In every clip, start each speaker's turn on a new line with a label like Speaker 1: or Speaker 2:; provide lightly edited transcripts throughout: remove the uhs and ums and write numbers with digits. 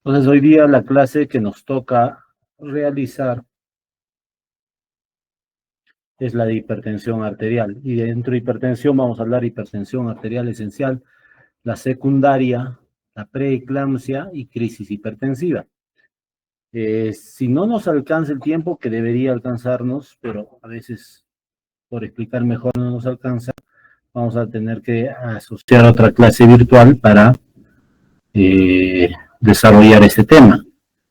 Speaker 1: Entonces, hoy día la clase que nos toca realizar es la de hipertensión arterial. Y dentro de hipertensión vamos a hablar de hipertensión arterial esencial, la secundaria, la preeclampsia y crisis hipertensiva. Si no nos alcanza el tiempo, que debería alcanzarnos, pero a veces por explicar mejor no nos alcanza, vamos a tener que asociar otra clase virtual para desarrollar este tema.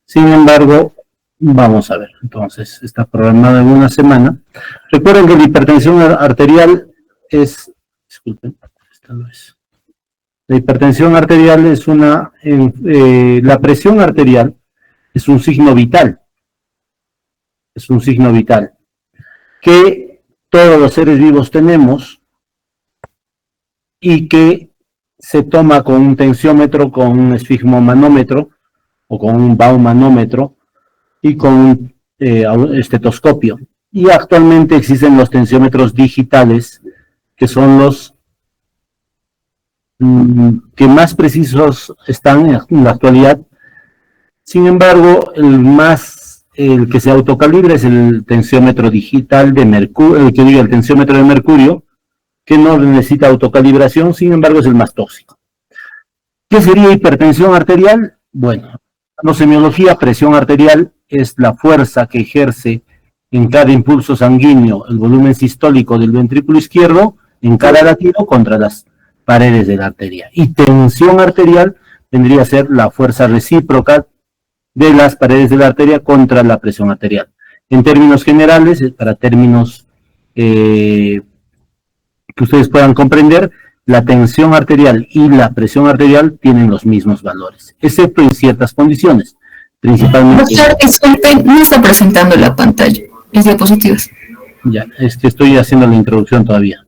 Speaker 1: Sin embargo, vamos a ver. Entonces, está programada en una semana. Recuerden que la hipertensión arterial es, disculpen, esta no es. La hipertensión arterial es la presión arterial es un signo vital. Es un signo vital que todos los seres vivos tenemos y que se toma con un tensiómetro, con un esfigmomanómetro o con un baumanómetro y con un estetoscopio. Y actualmente existen los tensiómetros digitales, que son los que más precisos están en la actualidad. Sin embargo, el que se autocalibra es el tensiómetro digital de mercurio, el tensiómetro de mercurio, que no necesita autocalibración, sin embargo es el más tóxico. ¿Qué sería hipertensión arterial? Bueno, en semiología, presión arterial es la fuerza que ejerce en cada impulso sanguíneo el volumen sistólico del ventrículo izquierdo en cada latido contra las paredes de la arteria. Y tensión arterial vendría a ser la fuerza recíproca de las paredes de la arteria contra la presión arterial. En términos generales, para términos que ustedes puedan comprender, la tensión arterial y la presión arterial tienen los mismos valores, excepto en ciertas condiciones, principalmente...
Speaker 2: Doctor, disculpe, no está presentando la pantalla, las diapositivas.
Speaker 1: Ya, es que estoy haciendo la introducción todavía.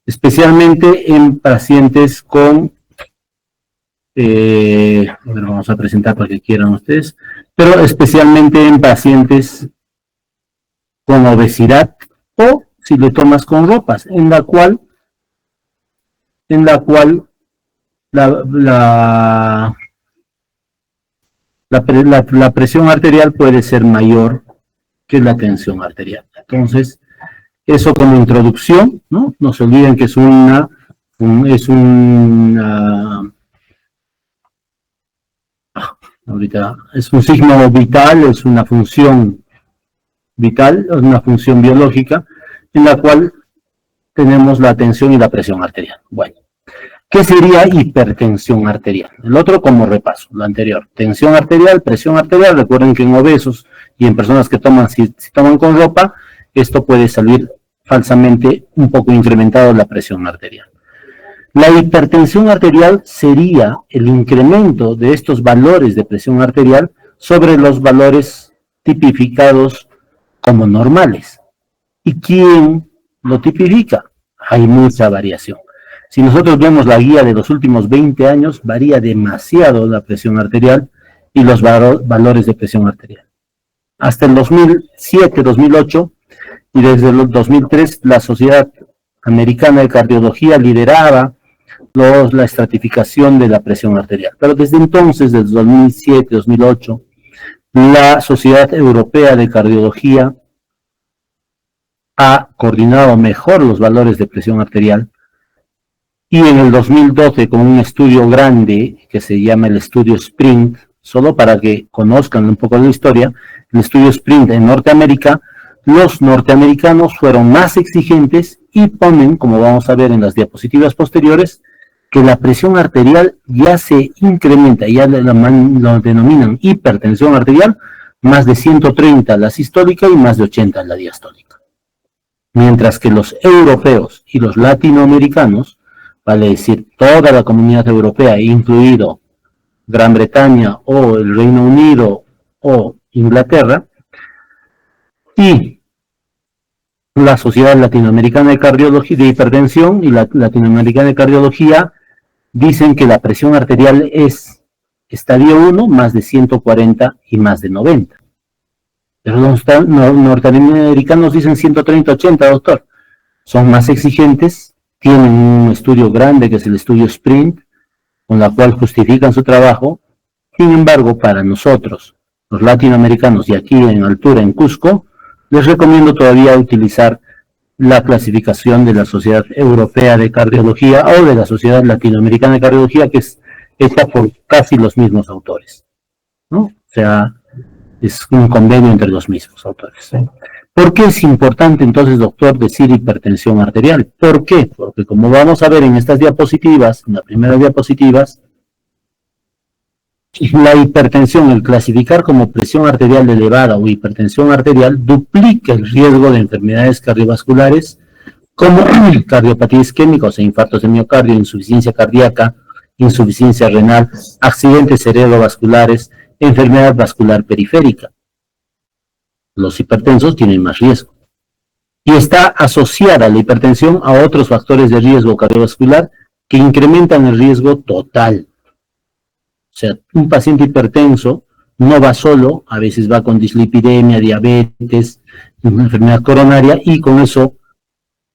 Speaker 1: Especialmente en pacientes con... bueno, vamos a presentar para que quieran ustedes, pero especialmente en pacientes con obesidad o si le tomas con ropas, en la cual la presión arterial puede ser mayor que la tensión arterial. Entonces, eso como introducción, ¿no? No se olviden que es ahorita es un signo vital, es una función vital, es una función biológica, en la cual tenemos la tensión y la presión arterial. Bueno, ¿qué sería hipertensión arterial? El otro como repaso, lo anterior. Tensión arterial, presión arterial, recuerden que en obesos y en personas que toman, si toman con ropa, esto puede salir falsamente un poco incrementado la presión arterial. La hipertensión arterial sería el incremento de estos valores de presión arterial sobre los valores tipificados como normales. ¿Y quién lo tipifica? Hay mucha variación. Si nosotros vemos la guía de los últimos 20 años, varía demasiado la presión arterial y los valores de presión arterial. Hasta el 2007, 2008 y desde el 2003, la Sociedad Americana de Cardiología lideraba la estratificación de la presión arterial. Pero desde entonces, desde 2007, 2008, la Sociedad Europea de Cardiología ha coordinado mejor los valores de presión arterial y en el 2012 con un estudio grande que se llama el estudio SPRINT, solo para que conozcan un poco de la historia, el estudio SPRINT en Norteamérica, los norteamericanos fueron más exigentes y ponen, como vamos a ver en las diapositivas posteriores, que la presión arterial ya se incrementa, ya lo denominan hipertensión arterial, más de 130 la sistólica y más de 80 la diastólica. Mientras que los europeos y los latinoamericanos, vale decir toda la comunidad europea, incluido Gran Bretaña o el Reino Unido o Inglaterra, y la Sociedad Latinoamericana de Cardiología de Hipertensión y la Latinoamericana de Cardiología dicen que la presión arterial es estadio 1 más de 140 y más de 90. Pero los norteamericanos dicen 130-80, doctor. Son más exigentes, tienen un estudio grande que es el estudio SPRINT, con la cual justifican su trabajo. Sin embargo, para nosotros, los latinoamericanos, y aquí en altura, en Cusco, les recomiendo todavía utilizar la clasificación de la Sociedad Europea de Cardiología o de la Sociedad Latinoamericana de Cardiología, que es hecha por casi los mismos autores, ¿no? O sea, es un convenio entre los mismos autores. ¿Por qué es importante entonces, doctor, decir hipertensión arterial? ¿Por qué? Porque como vamos a ver en estas diapositivas, en las primeras diapositivas, la hipertensión, el clasificar como presión arterial elevada o hipertensión arterial, duplica el riesgo de enfermedades cardiovasculares como cardiopatía isquémica, o sea, infartos de miocardio, insuficiencia cardíaca, insuficiencia renal, accidentes cerebrovasculares, enfermedad vascular periférica. Los hipertensos tienen más riesgo. Y está asociada la hipertensión a otros factores de riesgo cardiovascular que incrementan el riesgo total. O sea, un paciente hipertenso no va solo, a veces va con dislipidemia, diabetes, una enfermedad coronaria, y con eso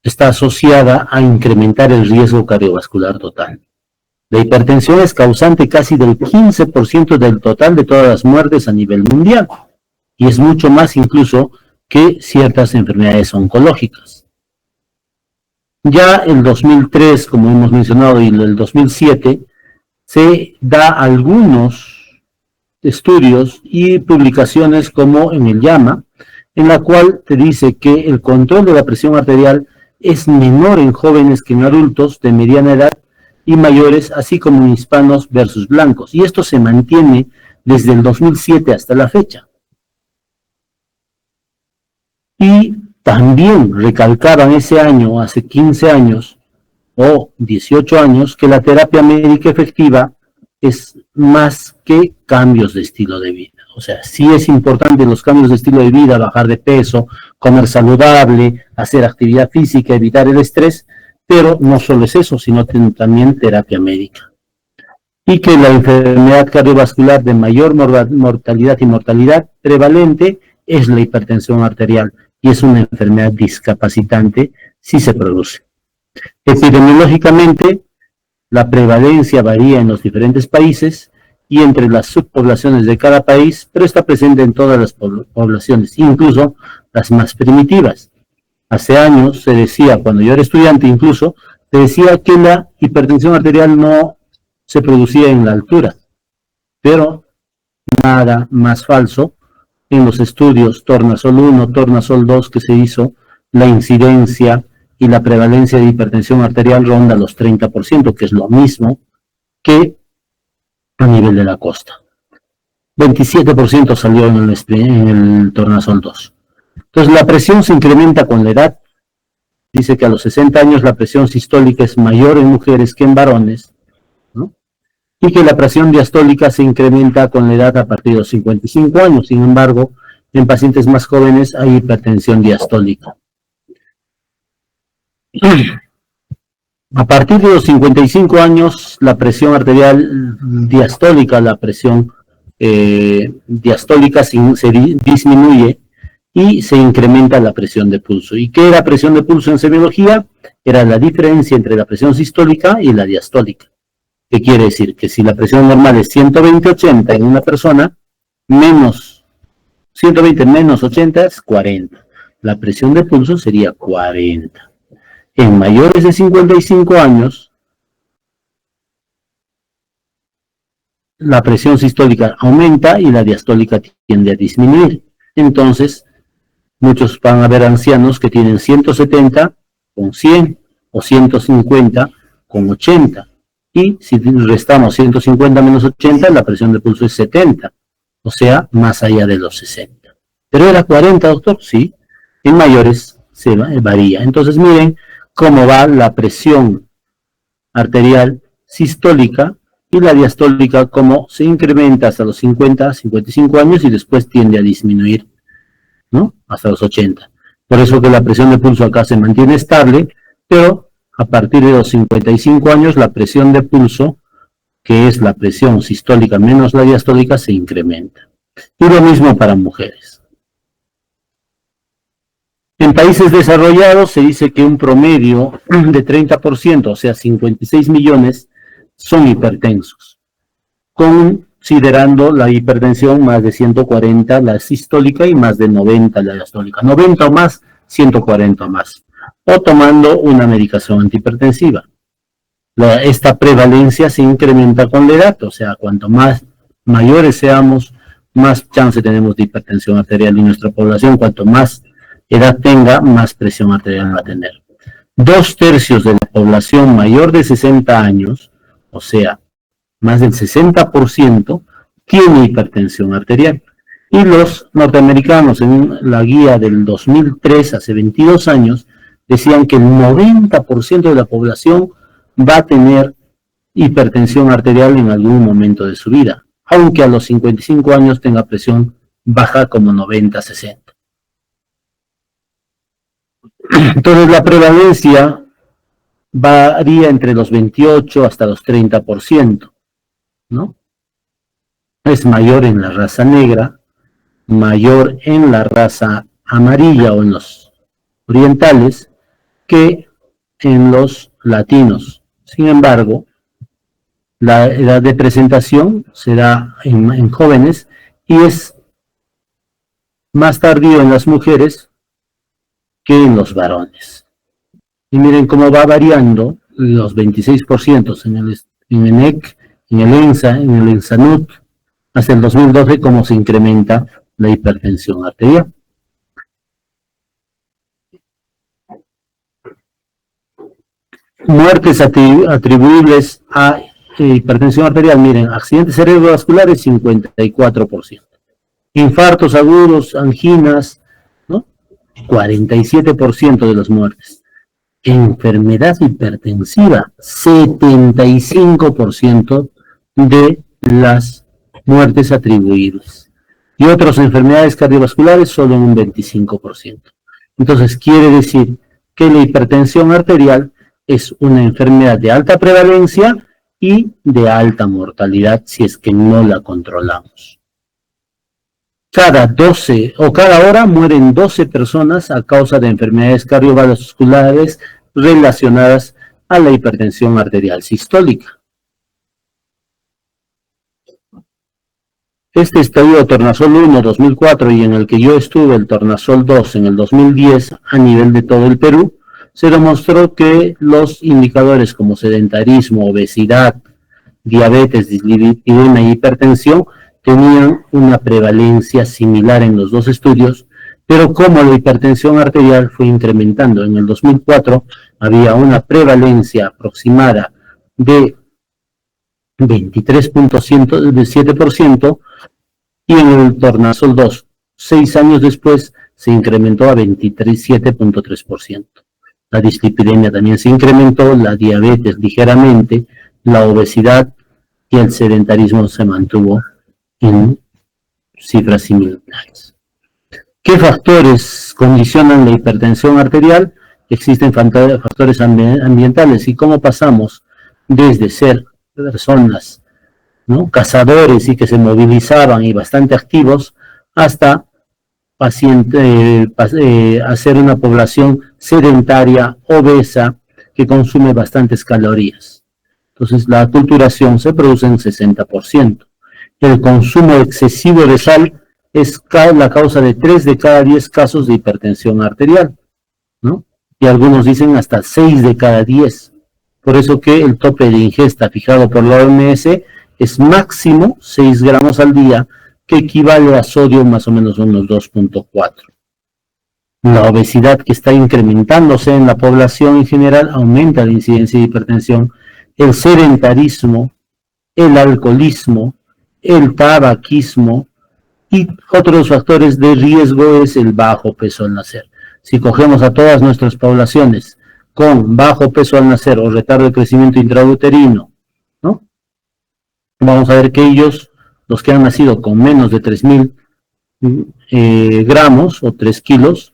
Speaker 1: está asociada a incrementar el riesgo cardiovascular total. La hipertensión es causante casi del 15% del total de todas las muertes a nivel mundial, y es mucho más incluso que ciertas enfermedades oncológicas. Ya el 2003, como hemos mencionado, y el 2007, se da algunos estudios y publicaciones como en el JAMA, en la cual te dice que el control de la presión arterial es menor en jóvenes que en adultos de mediana edad y mayores, así como en hispanos versus blancos. Y esto se mantiene desde el 2007 hasta la fecha. Y también recalcaban ese año, hace 15 años, o 18 años, que la terapia médica efectiva es más que cambios de estilo de vida. O sea, sí es importante los cambios de estilo de vida, bajar de peso, comer saludable, hacer actividad física, evitar el estrés, pero no solo es eso, sino también terapia médica. Y que la enfermedad cardiovascular de mayor mortalidad y mortalidad prevalente es la hipertensión arterial, y es una enfermedad discapacitante si se produce. Epidemiológicamente, la prevalencia varía en los diferentes países y entre las subpoblaciones de cada país, pero está presente en todas las poblaciones, incluso las más primitivas. Hace años se decía, cuando yo era estudiante incluso, se decía que la hipertensión arterial no se producía en la altura, pero nada más falso. En los estudios Tornasol 1, Tornasol 2 que se hizo, la incidencia y la prevalencia de hipertensión arterial ronda los 30%, que es lo mismo que a nivel de la costa. 27% salió en el Tornasol 2. Entonces la presión se incrementa con la edad. Dice que a los 60 años la presión sistólica es mayor en mujeres que en varones, ¿no? Y que la presión diastólica se incrementa con la edad a partir de los 55 años. Sin embargo, en pacientes más jóvenes hay hipertensión diastólica. A partir de los 55 años, la presión arterial diastólica, la presión diastólica se disminuye y se incrementa la presión de pulso. ¿Y qué era presión de pulso en semiología? Era la diferencia entre la presión sistólica y la diastólica. ¿Qué quiere decir? Que si la presión normal es 120/80 en una persona, menos 120 menos 80 es 40. La presión de pulso sería 40. En mayores de 55 años, la presión sistólica aumenta y la diastólica tiende a disminuir. Entonces, muchos van a ver ancianos que tienen 170 con 100 o 150 con 80. Y si restamos 150 menos 80, la presión de pulso es 70. O sea, más allá de los 60. ¿Pero era 40, doctor? Sí. En mayores se varía. Entonces, miren cómo va la presión arterial sistólica y la diastólica, cómo se incrementa hasta los 50, 55 años y después tiende a disminuir, ¿no? Hasta los 80. Por eso que la presión de pulso acá se mantiene estable, pero a partir de los 55 años la presión de pulso, que es la presión sistólica menos la diastólica, se incrementa. Y lo mismo para mujeres. En países desarrollados se dice que un promedio de 30%, o sea, 56 millones son hipertensos, considerando la hipertensión más de 140 la sistólica y más de 90 la diastólica, 90 o más, 140 o más, o tomando una medicación antihipertensiva. Esta prevalencia se incrementa con la edad, o sea, cuanto más mayores seamos, más chance tenemos de hipertensión arterial en nuestra población. Cuanto más edad tenga, más presión arterial va a tener. 2/3 de la población mayor de 60 años, o sea, más del 60%, tiene hipertensión arterial. Y los norteamericanos, en la guía del 2003, hace 22 años, decían que el 90% de la población va a tener hipertensión arterial en algún momento de su vida, aunque a los 55 años tenga presión baja como 90-60. Entonces la prevalencia varía entre los 28 hasta los 30%, ¿no? Es mayor en la raza negra, mayor en la raza amarilla o en los orientales que en los latinos. Sin embargo, la edad de presentación se da en jóvenes y es más tardío en las mujeres que en los varones. Y miren cómo va variando los 26% en el ENEC, en el ENSA, en el ENSANUT, hasta el 2012, cómo se incrementa la hipertensión arterial. Muertes atribuibles a hipertensión arterial, miren, accidentes cerebrovasculares 54%, infartos agudos, anginas, ¿no? 47% de las muertes, enfermedad hipertensiva, 75% de las muertes atribuibles, y otras enfermedades cardiovasculares solo en un 25%. Entonces quiere decir que la hipertensión arterial es una enfermedad de alta prevalencia y de alta mortalidad si es que no la controlamos. Cada hora mueren 12 personas a causa de enfermedades cardiovasculares relacionadas a la hipertensión arterial sistólica. Este estudio Tornasol 1 2004 y en el que yo estuve, el Tornasol 2 en el 2010 a nivel de todo el Perú, se demostró que los indicadores como sedentarismo, obesidad, diabetes, dislipidemia y hipertensión tenían una prevalencia similar en los dos estudios, pero como la hipertensión arterial fue incrementando, en el 2004 había una prevalencia aproximada de 23.7% y en el Tornasol 2, 6 años después, se incrementó a 27.3%. La dislipidemia también se incrementó, la diabetes ligeramente, la obesidad y el sedentarismo se mantuvo en cifras similares. ¿Qué factores condicionan la hipertensión arterial? Existen factores ambientales y cómo pasamos desde ser personas, ¿no?, cazadores y que se movilizaban y bastante activos hasta hacer una población sedentaria, obesa, que consume bastantes calorías. Entonces la aculturación se produce en 60%. El consumo excesivo de sal es la causa de 3 de cada 10 casos de hipertensión arterial, ¿no? Y algunos dicen hasta 6 de cada 10. Por eso que el tope de ingesta fijado por la OMS es máximo 6 gramos al día, que equivale a sodio más o menos unos 2.4. La obesidad, que está incrementándose en la población en general, aumenta la incidencia de hipertensión. El sedentarismo, el alcoholismo, el tabaquismo y otros factores de riesgo es el bajo peso al nacer. Si cogemos a todas nuestras poblaciones con bajo peso al nacer o retardo de crecimiento intrauterino, ¿no?, vamos a ver que ellos, los que han nacido con menos de 3.000 gramos o 3 kilos,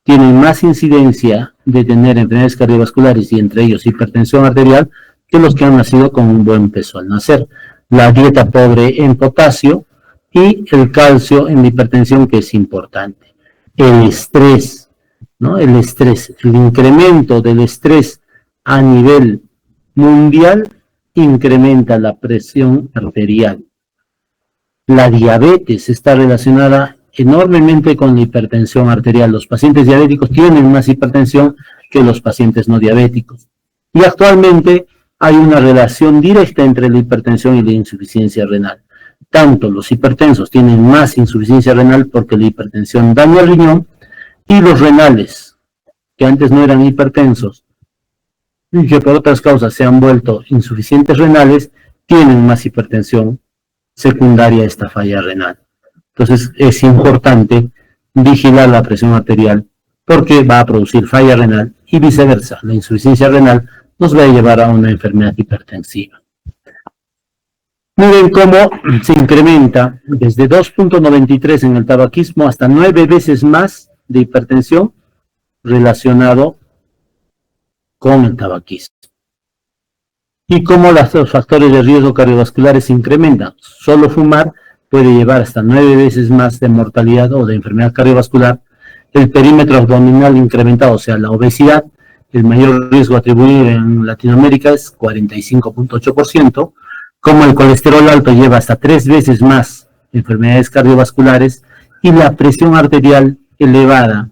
Speaker 1: tienen más incidencia de tener enfermedades cardiovasculares y entre ellos hipertensión arterial que los que han nacido con un buen peso al nacer. La dieta pobre en potasio y el calcio en la hipertensión, que es importante. El estrés, ¿no? El estrés, el incremento del estrés a nivel mundial incrementa la presión arterial. La diabetes está relacionada enormemente con la hipertensión arterial. Los pacientes diabéticos tienen más hipertensión que los pacientes no diabéticos. Y actualmente hay una relación directa entre la hipertensión y la insuficiencia renal. Tanto los hipertensos tienen más insuficiencia renal porque la hipertensión daña el riñón, y los renales, que antes no eran hipertensos, y que por otras causas se han vuelto insuficientes renales, tienen más hipertensión secundaria a esta falla renal. Entonces es importante vigilar la presión arterial porque va a producir falla renal y viceversa. La insuficiencia renal nos va a llevar a una enfermedad hipertensiva. Miren cómo se incrementa desde 2.93 en el tabaquismo hasta 9 veces más de hipertensión relacionado con el tabaquismo. Y cómo los factores de riesgo cardiovasculares se incrementan. Solo fumar puede llevar hasta 9 veces más de mortalidad o de enfermedad cardiovascular. El perímetro abdominal incrementado, o sea, la obesidad, el mayor riesgo atribuido en Latinoamérica es 45.8%, como el colesterol alto lleva hasta 3 veces más enfermedades cardiovasculares, y la presión arterial elevada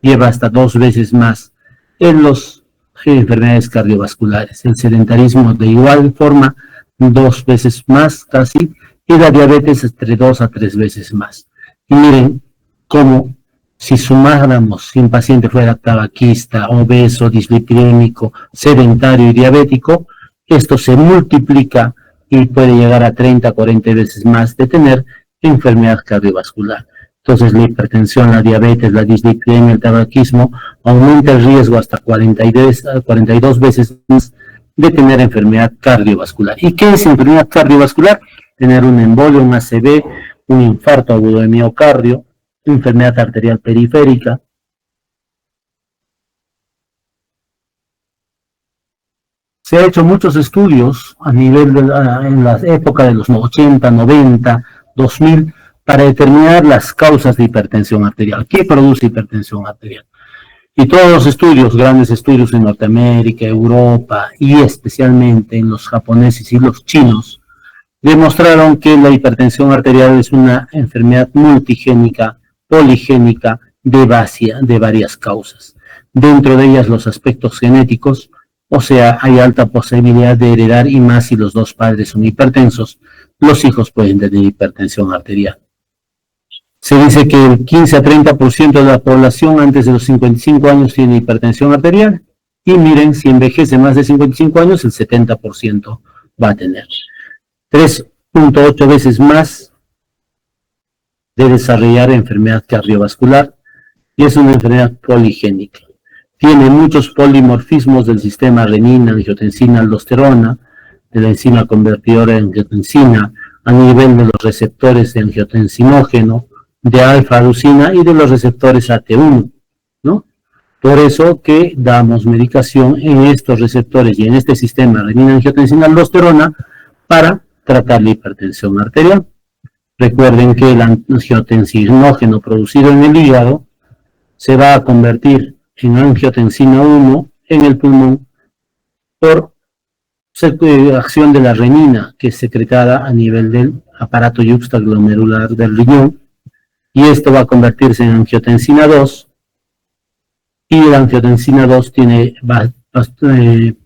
Speaker 1: lleva hasta 2 veces más en las enfermedades cardiovasculares. El sedentarismo de igual forma, 2 veces más casi, y la diabetes entre 2 a 3 veces más. Y miren cómo, si sumáramos, si un paciente fuera tabaquista, obeso, dislipidémico, sedentario y diabético, esto se multiplica y puede llegar a 30 a 40 veces más de tener enfermedad cardiovascular. Entonces la hipertensión, la diabetes, la dislipidemia, el tabaquismo aumenta el riesgo hasta 42 veces más de tener enfermedad cardiovascular. ¿Y qué es enfermedad cardiovascular? Tener un embolio, un ACV, un infarto agudo de miocardio, enfermedad arterial periférica. Se ha hecho muchos estudios a nivel en la época de los 80, 90, 2000, para determinar las causas de hipertensión arterial. ¿Qué produce hipertensión arterial? Y todos los estudios, grandes estudios en Norteamérica, Europa y especialmente en los japoneses y los chinos, demostraron que la hipertensión arterial es una enfermedad multigénica, poligénica, de varias causas. Dentro de ellas los aspectos genéticos, o sea, hay alta posibilidad de heredar, y más si los dos padres son hipertensos, los hijos pueden tener hipertensión arterial. Se dice que el 15 a 30% de la población antes de los 55 años tiene hipertensión arterial, y miren, si envejece más de 55 años, el 70% va a tener. 3.8 veces más de desarrollar enfermedad cardiovascular, y es una enfermedad poligénica. Tiene muchos polimorfismos del sistema renina, angiotensina, aldosterona, de la enzima convertidora de angiotensina, a nivel de los receptores de angiotensinógeno, de alfa-aducina y de los receptores AT1, ¿no? Por eso que damos medicación en estos receptores y en este sistema renina, angiotensina, aldosterona para tratar la hipertensión arterial. Recuerden que el angiotensinógeno producido en el hígado se va a convertir en angiotensina 1 en el pulmón por acción de la renina, que es secretada a nivel del aparato yuxtaglomerular del riñón, y esto va a convertirse en angiotensina 2, y la angiotensina 2 tiene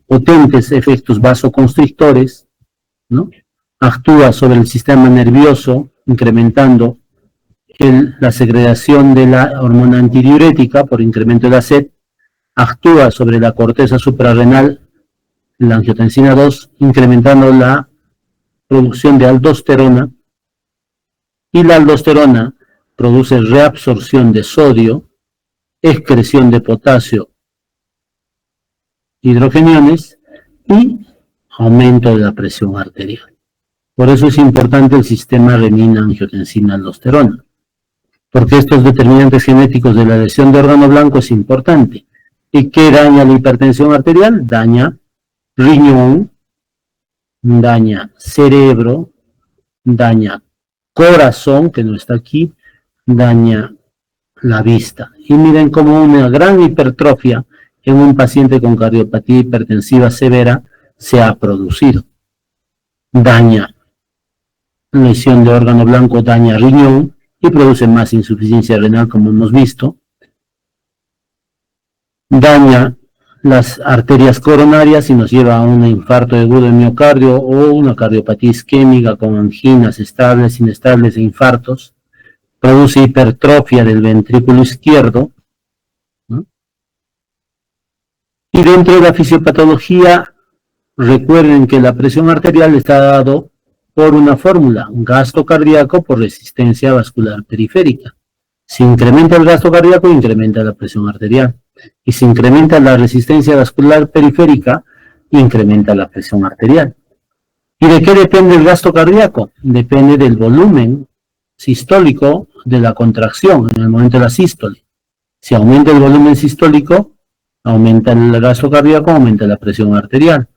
Speaker 1: potentes efectos vasoconstrictores, ¿no? Actúa sobre el sistema nervioso, incrementando la segregación de la hormona antidiurética por incremento de la sed, actúa sobre la corteza suprarrenal, la angiotensina 2, incrementando la producción de aldosterona, y la aldosterona produce reabsorción de sodio, excreción de potasio, hidrogeniones y aumento de la presión arterial. Por eso es importante el sistema renina-angiotensina-aldosterona, porque estos determinantes genéticos de la lesión de órgano blanco es importante. ¿Y qué daña la hipertensión arterial? Daña riñón, daña cerebro, daña corazón, que no está aquí, daña la vista. Y miren cómo una gran hipertrofia en un paciente con cardiopatía hipertensiva severa se ha producido. daña lesión de órgano blanco, daña riñón y produce más insuficiencia renal, como hemos visto. Daña las arterias coronarias y nos lleva a un infarto agudo de miocardio o una cardiopatía isquémica con anginas estables, inestables e infartos. Produce hipertrofia del ventrículo izquierdo, ¿no? Y dentro de la fisiopatología, recuerden que la presión arterial está dado por una fórmula, un gasto cardíaco por resistencia vascular periférica. Si incrementa el gasto cardíaco, incrementa la presión arterial. Y si incrementa la resistencia vascular periférica, incrementa la presión arterial. ¿Y de qué depende el gasto cardíaco? Depende del volumen sistólico de la contracción en el momento de la sístole. Si aumenta el volumen sistólico, aumenta el gasto cardíaco, aumenta la presión arterial.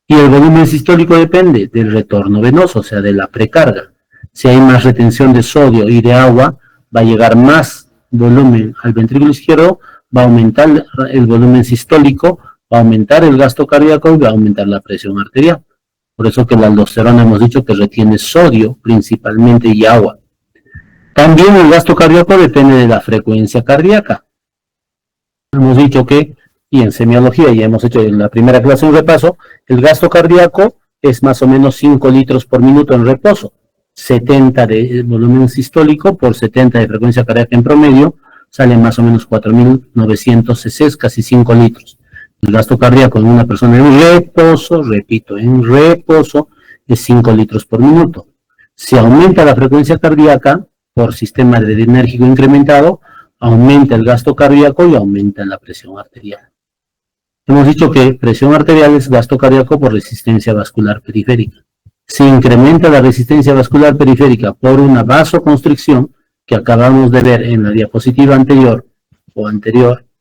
Speaker 1: Y el volumen sistólico depende del retorno venoso, o sea, de la precarga. Si hay más retención de sodio y de agua, va a llegar más volumen al ventrículo izquierdo, va a aumentar el volumen sistólico, va a aumentar el gasto cardíaco y va a aumentar la presión arterial. Por eso que la aldosterona hemos dicho que retiene sodio principalmente y agua. También el gasto cardíaco depende de la frecuencia cardíaca. Hemos dicho que, y en semiología ya hemos hecho en la primera clase un repaso, el gasto cardíaco es más o menos 5 litros por minuto en reposo. 70 de volumen sistólico por 70 de frecuencia cardíaca en promedio, salen más o menos 4.900 cc, casi 5 litros. El gasto cardíaco en una persona en reposo, repito, en reposo, es 5 litros por minuto. Si aumenta la frecuencia cardíaca por sistema adrenérgico incrementado, aumenta el gasto cardíaco y aumenta la presión arterial. Hemos dicho que presión arterial es gasto cardíaco por resistencia vascular periférica. Si incrementa la resistencia vascular periférica por una vasoconstricción, que acabamos de ver en la diapositiva anterior,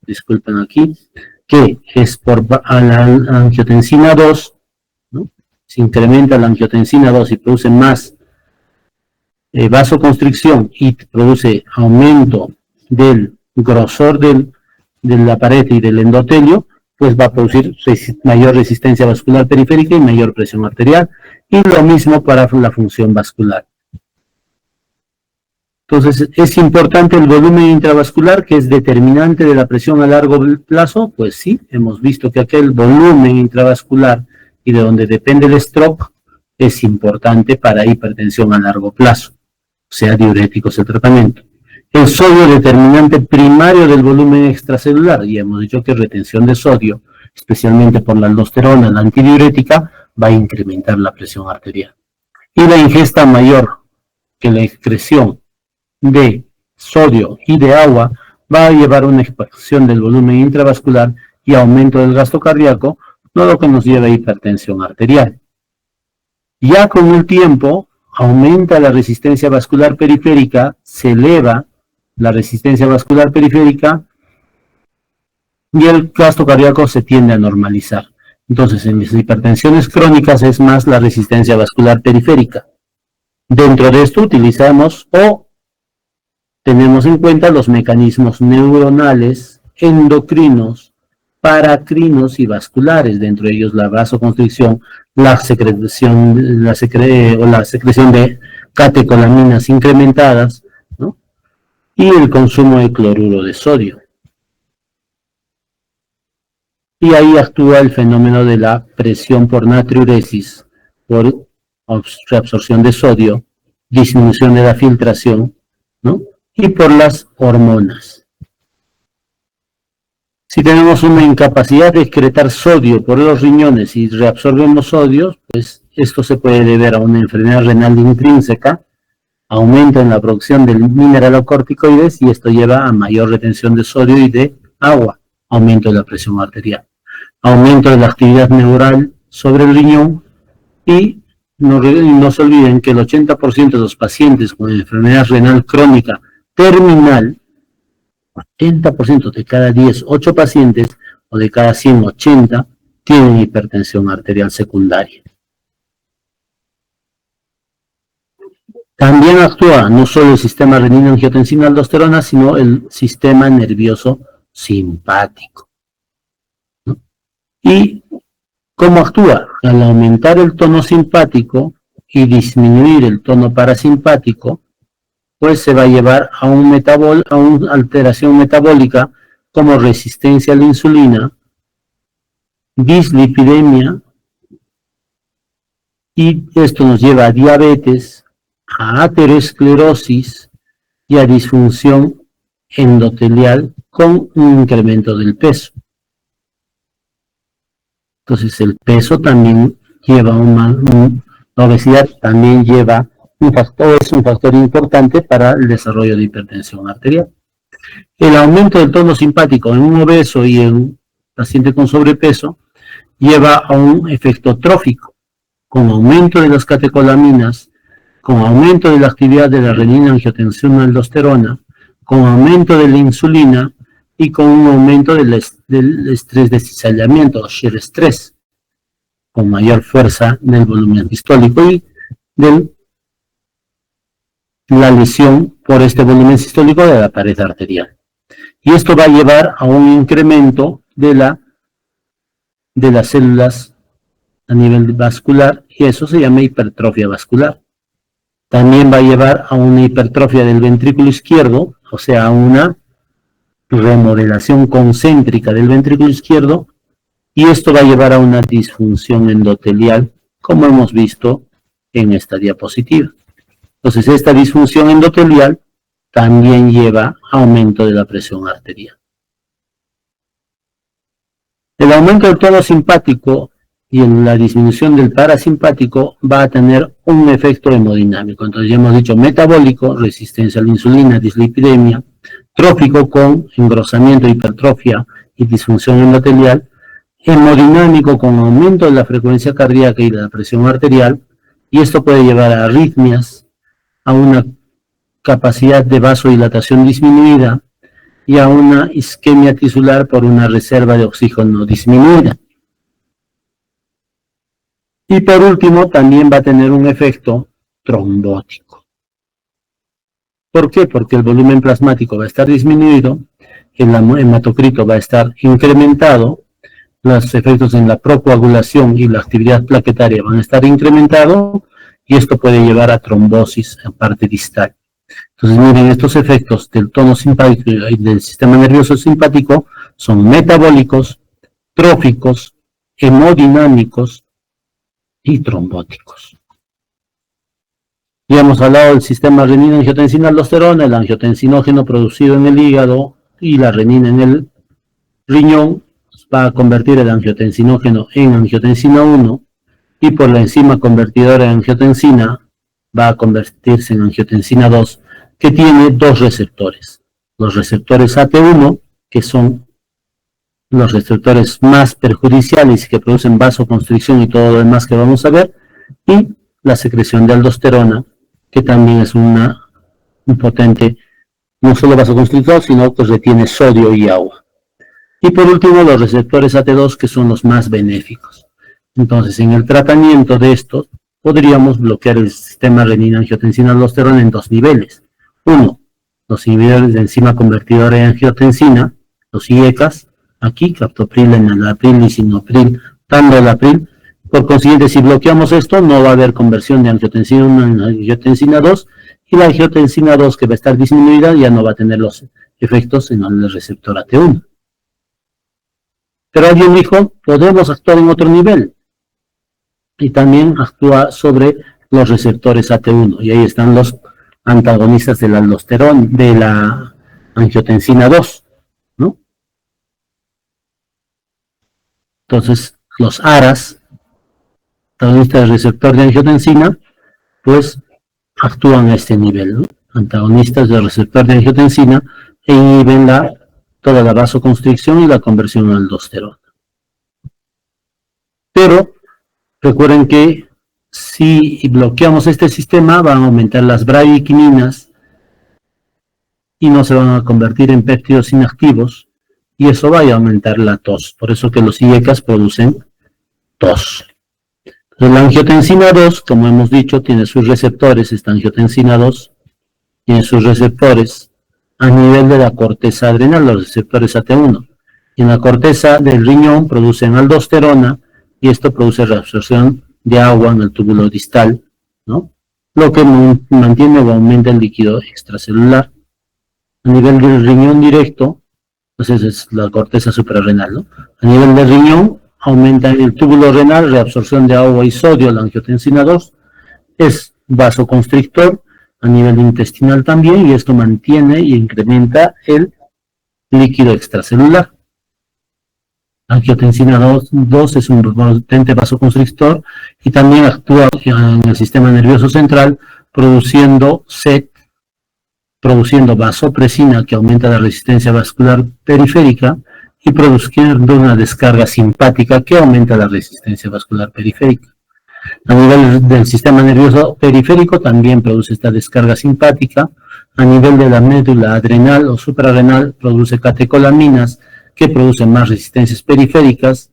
Speaker 1: disculpen aquí, que es por la angiotensina 2, ¿no? Se incrementa la angiotensina 2 y produce más vasoconstricción y produce aumento del grosor de la pared y del endotelio, pues va a producir mayor resistencia vascular periférica y mayor presión arterial, y lo mismo para la función vascular. Entonces, ¿es importante el volumen intravascular, que es determinante de la presión a largo plazo? Pues sí, hemos visto que aquel volumen intravascular y de donde depende el stroke es importante para hipertensión a largo plazo, o sea, diuréticos el tratamiento. El sodio, determinante primario del volumen extracelular, y hemos dicho que retención de sodio, especialmente por la aldosterona, la antidiurética, va a incrementar la presión arterial. Y la ingesta mayor que la excreción de sodio y de agua va a llevar a una expansión del volumen intravascular y aumento del gasto cardíaco, no lo que nos lleva a hipertensión arterial. Ya con el tiempo aumenta la resistencia vascular periférica, se eleva la resistencia vascular periférica y el gasto cardíaco se tiende a normalizar. Entonces, en las hipertensiones crónicas es más la resistencia vascular periférica. Dentro de esto utilizamos o tenemos en cuenta los mecanismos neuronales, endocrinos, paracrinos y vasculares, dentro de ellos la vasoconstricción, la secreción de catecolaminas incrementadas, ¿no? Y el consumo de cloruro de sodio. Y ahí actúa el fenómeno de la presión por natriuresis, por reabsorción de sodio, disminución de la filtración, ¿no? Y por las hormonas. Si tenemos una incapacidad de excretar sodio por los riñones y reabsorbemos sodio, pues esto se puede deber a una enfermedad renal intrínseca, aumento en la producción del mineralocorticoides, y esto lleva a mayor retención de sodio y de agua, aumento de la presión arterial, aumento de la actividad neural sobre el riñón, y no se olviden que el 80% de los pacientes con enfermedad renal crónica terminal, 80% de cada 10, 8 pacientes, o de cada 100, 80, tienen hipertensión arterial secundaria. También actúa no solo el sistema renina-angiotensina-aldosterona, sino el sistema nervioso simpático, ¿no? Y ¿Cómo actúa? Al aumentar el tono simpático y disminuir el tono parasimpático, pues se va a llevar a una alteración metabólica como resistencia a la insulina, dislipidemia, y esto nos lleva a diabetes, a aterosclerosis y a disfunción endotelial con un incremento del peso. Entonces el peso también lleva la obesidad también lleva es un factor importante para el desarrollo de hipertensión arterial. El aumento del tono simpático en un obeso y en un paciente con sobrepeso lleva a un efecto trófico, con aumento de las catecolaminas, con aumento de la actividad de la renina-angiotensina-aldosterona, con aumento de la insulina y con un aumento del estrés de cizallamiento, o shear stress, con mayor fuerza del volumen sistólico y de la lesión por este volumen sistólico de la pared arterial. Y esto va a llevar a un incremento de las células a nivel vascular, y eso se llama hipertrofia vascular. También va a llevar a una hipertrofia del ventrículo izquierdo, o sea, a una remodelación concéntrica del ventrículo izquierdo, y esto va a llevar a una disfunción endotelial, como hemos visto en esta diapositiva. Entonces, esta disfunción endotelial también lleva a aumento de la presión arterial. El aumento del tono simpático y en la disminución del parasimpático va a tener un efecto hemodinámico. Entonces ya hemos dicho metabólico, resistencia a la insulina, dislipidemia, trófico con engrosamiento, hipertrofia y disfunción endotelial, hemodinámico con aumento de la frecuencia cardíaca y de la presión arterial, y esto puede llevar a arritmias, a una capacidad de vasodilatación disminuida y a una isquemia tisular por una reserva de oxígeno disminuida. Y por último, también va a tener un efecto trombótico. ¿Por qué? Porque el volumen plasmático va a estar disminuido, el hematocrito va a estar incrementado, los efectos en la procoagulación y la actividad plaquetaria van a estar incrementados, y esto puede llevar a trombosis en parte distal. Entonces, miren, estos efectos del tono simpático y del sistema nervioso simpático son metabólicos, tróficos, hemodinámicos y trombóticos. Ya hemos hablado del sistema renina-angiotensina-aldosterona, el angiotensinógeno producido en el hígado y la renina en el riñón va a convertir el angiotensinógeno en angiotensina 1, y por la enzima convertidora de angiotensina va a convertirse en angiotensina 2, que tiene dos receptores. Los receptores AT1, que son los receptores más perjudiciales que producen vasoconstricción y todo lo demás que vamos a ver, y la secreción de aldosterona, que también es un potente, no solo vasoconstrictor, sino que retiene sodio y agua. Y por último, los receptores AT2, que son los más benéficos. Entonces, en el tratamiento de estos, podríamos bloquear el sistema renina-angiotensina-aldosterona en dos niveles. Uno, los inhibidores de enzima convertidora de angiotensina, los IECAS, aquí, captopril, enalapril, lisinopril, tandolapril. Por consiguiente, si bloqueamos esto, no va a haber conversión de angiotensina 1 en angiotensina 2, y la angiotensina 2, que va a estar disminuida, ya no va a tener los efectos en el receptor AT1. Pero alguien dijo, podemos actuar en otro nivel, y también actúa sobre los receptores AT1, y ahí están los antagonistas del aldosterona, de la angiotensina 2, ¿no? Entonces, los ARAS, antagonistas del receptor de angiotensina, pues actúan a este nivel, ¿no? Antagonistas del receptor de angiotensina e inhiben toda la vasoconstricción y la conversión a aldosterona. Pero recuerden que si bloqueamos este sistema, van a aumentar las bradykininas y no se van a convertir en péptidos inactivos, y eso va a aumentar la tos. Por eso que los IECAS producen tos. Entonces, la angiotensina 2, como hemos dicho, tiene sus receptores, esta angiotensina 2 tiene sus receptores a nivel de la corteza adrenal, los receptores AT1. Y en la corteza del riñón producen aldosterona, y esto produce reabsorción de agua en el túbulo distal, ¿no? Lo que mantiene o aumenta el líquido extracelular. A nivel del riñón directo, pues esa es la corteza suprarrenal, ¿no? A nivel del riñón, aumenta el túbulo renal, reabsorción de agua y sodio, la angiotensina 2, es vasoconstrictor a nivel intestinal también, y esto mantiene y incrementa el líquido extracelular. Angiotensina 2 es un potente vasoconstrictor y también actúa en el sistema nervioso central produciendo SET, produciendo vasopresina que aumenta la resistencia vascular periférica y produciendo una descarga simpática que aumenta la resistencia vascular periférica. A nivel del sistema nervioso periférico también produce esta descarga simpática. A nivel de la médula adrenal o suprarrenal produce catecolaminas que producen más resistencias periféricas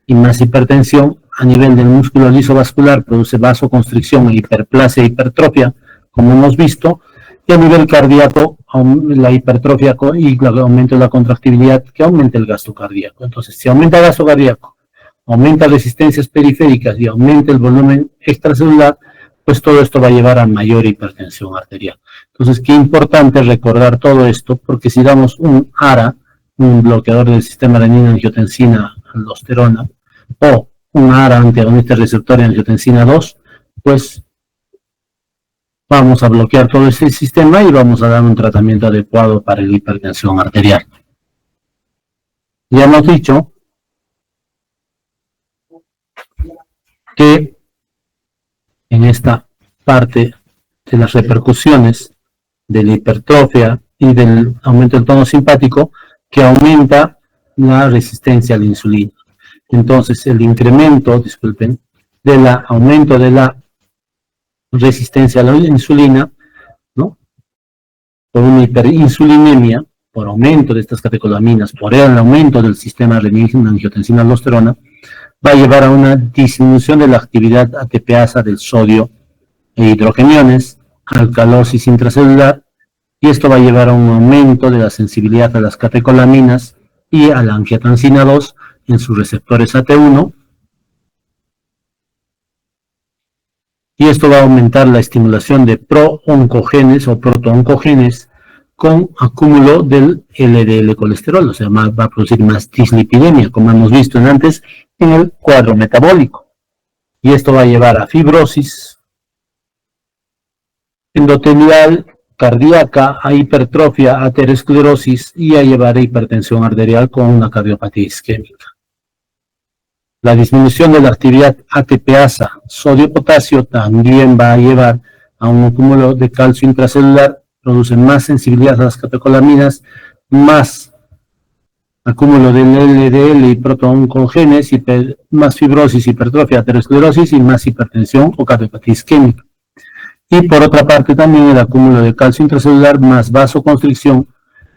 Speaker 1: y más hipertensión. A nivel del músculo liso vascular produce vasoconstricción, hiperplasia e hipertrofia, como hemos visto. Y a nivel cardíaco, la hipertrofia y el aumento de la contractibilidad que aumenta el gasto cardíaco. Entonces, si aumenta el gasto cardíaco, aumenta resistencias periféricas y aumenta el volumen extracelular, pues todo esto va a llevar a mayor hipertensión arterial. Entonces, qué importante recordar todo esto, porque si damos un ARA, un bloqueador del sistema renina-angiotensina aldosterona, o un ARA antagonista receptor de angiotensina 2, pues vamos a bloquear todo este sistema y vamos a dar un tratamiento adecuado para la hipertensión arterial. Ya hemos dicho que en esta parte de las repercusiones de la hipertrofia y del aumento del tono simpático, que aumenta la resistencia a la insulina. Entonces, el incremento, del aumento de la resistencia a la insulina, ¿no? Por una hiperinsulinemia, por aumento de estas catecolaminas, por el aumento del sistema renina-angiotensina-aldosterona, va a llevar a una disminución de la actividad ATPasa del sodio e hidrogeniones, alcalosis intracelular, y esto va a llevar a un aumento de la sensibilidad a las catecolaminas y a la angiotensina 2 en sus receptores AT1, y esto va a aumentar la estimulación de pro-oncogenes o proto-oncogenes con acúmulo del LDL colesterol, o sea, va a producir más dislipidemia, como hemos visto antes en el cuadro metabólico. Y esto va a llevar a fibrosis endotelial, cardíaca, a hipertrofia, a aterosclerosis y a llevar a hipertensión arterial con una cardiopatía isquémica. La disminución de la actividad ATPasa, sodio-potasio, también va a llevar a un acúmulo de calcio intracelular, produce más sensibilidad a las catecolaminas, más acúmulo del LDL y protooncogenes, más fibrosis, hipertrofia, aterosclerosis y más hipertensión o cardiopatía isquémica. Y por otra parte también el acúmulo de calcio intracelular, más vasoconstricción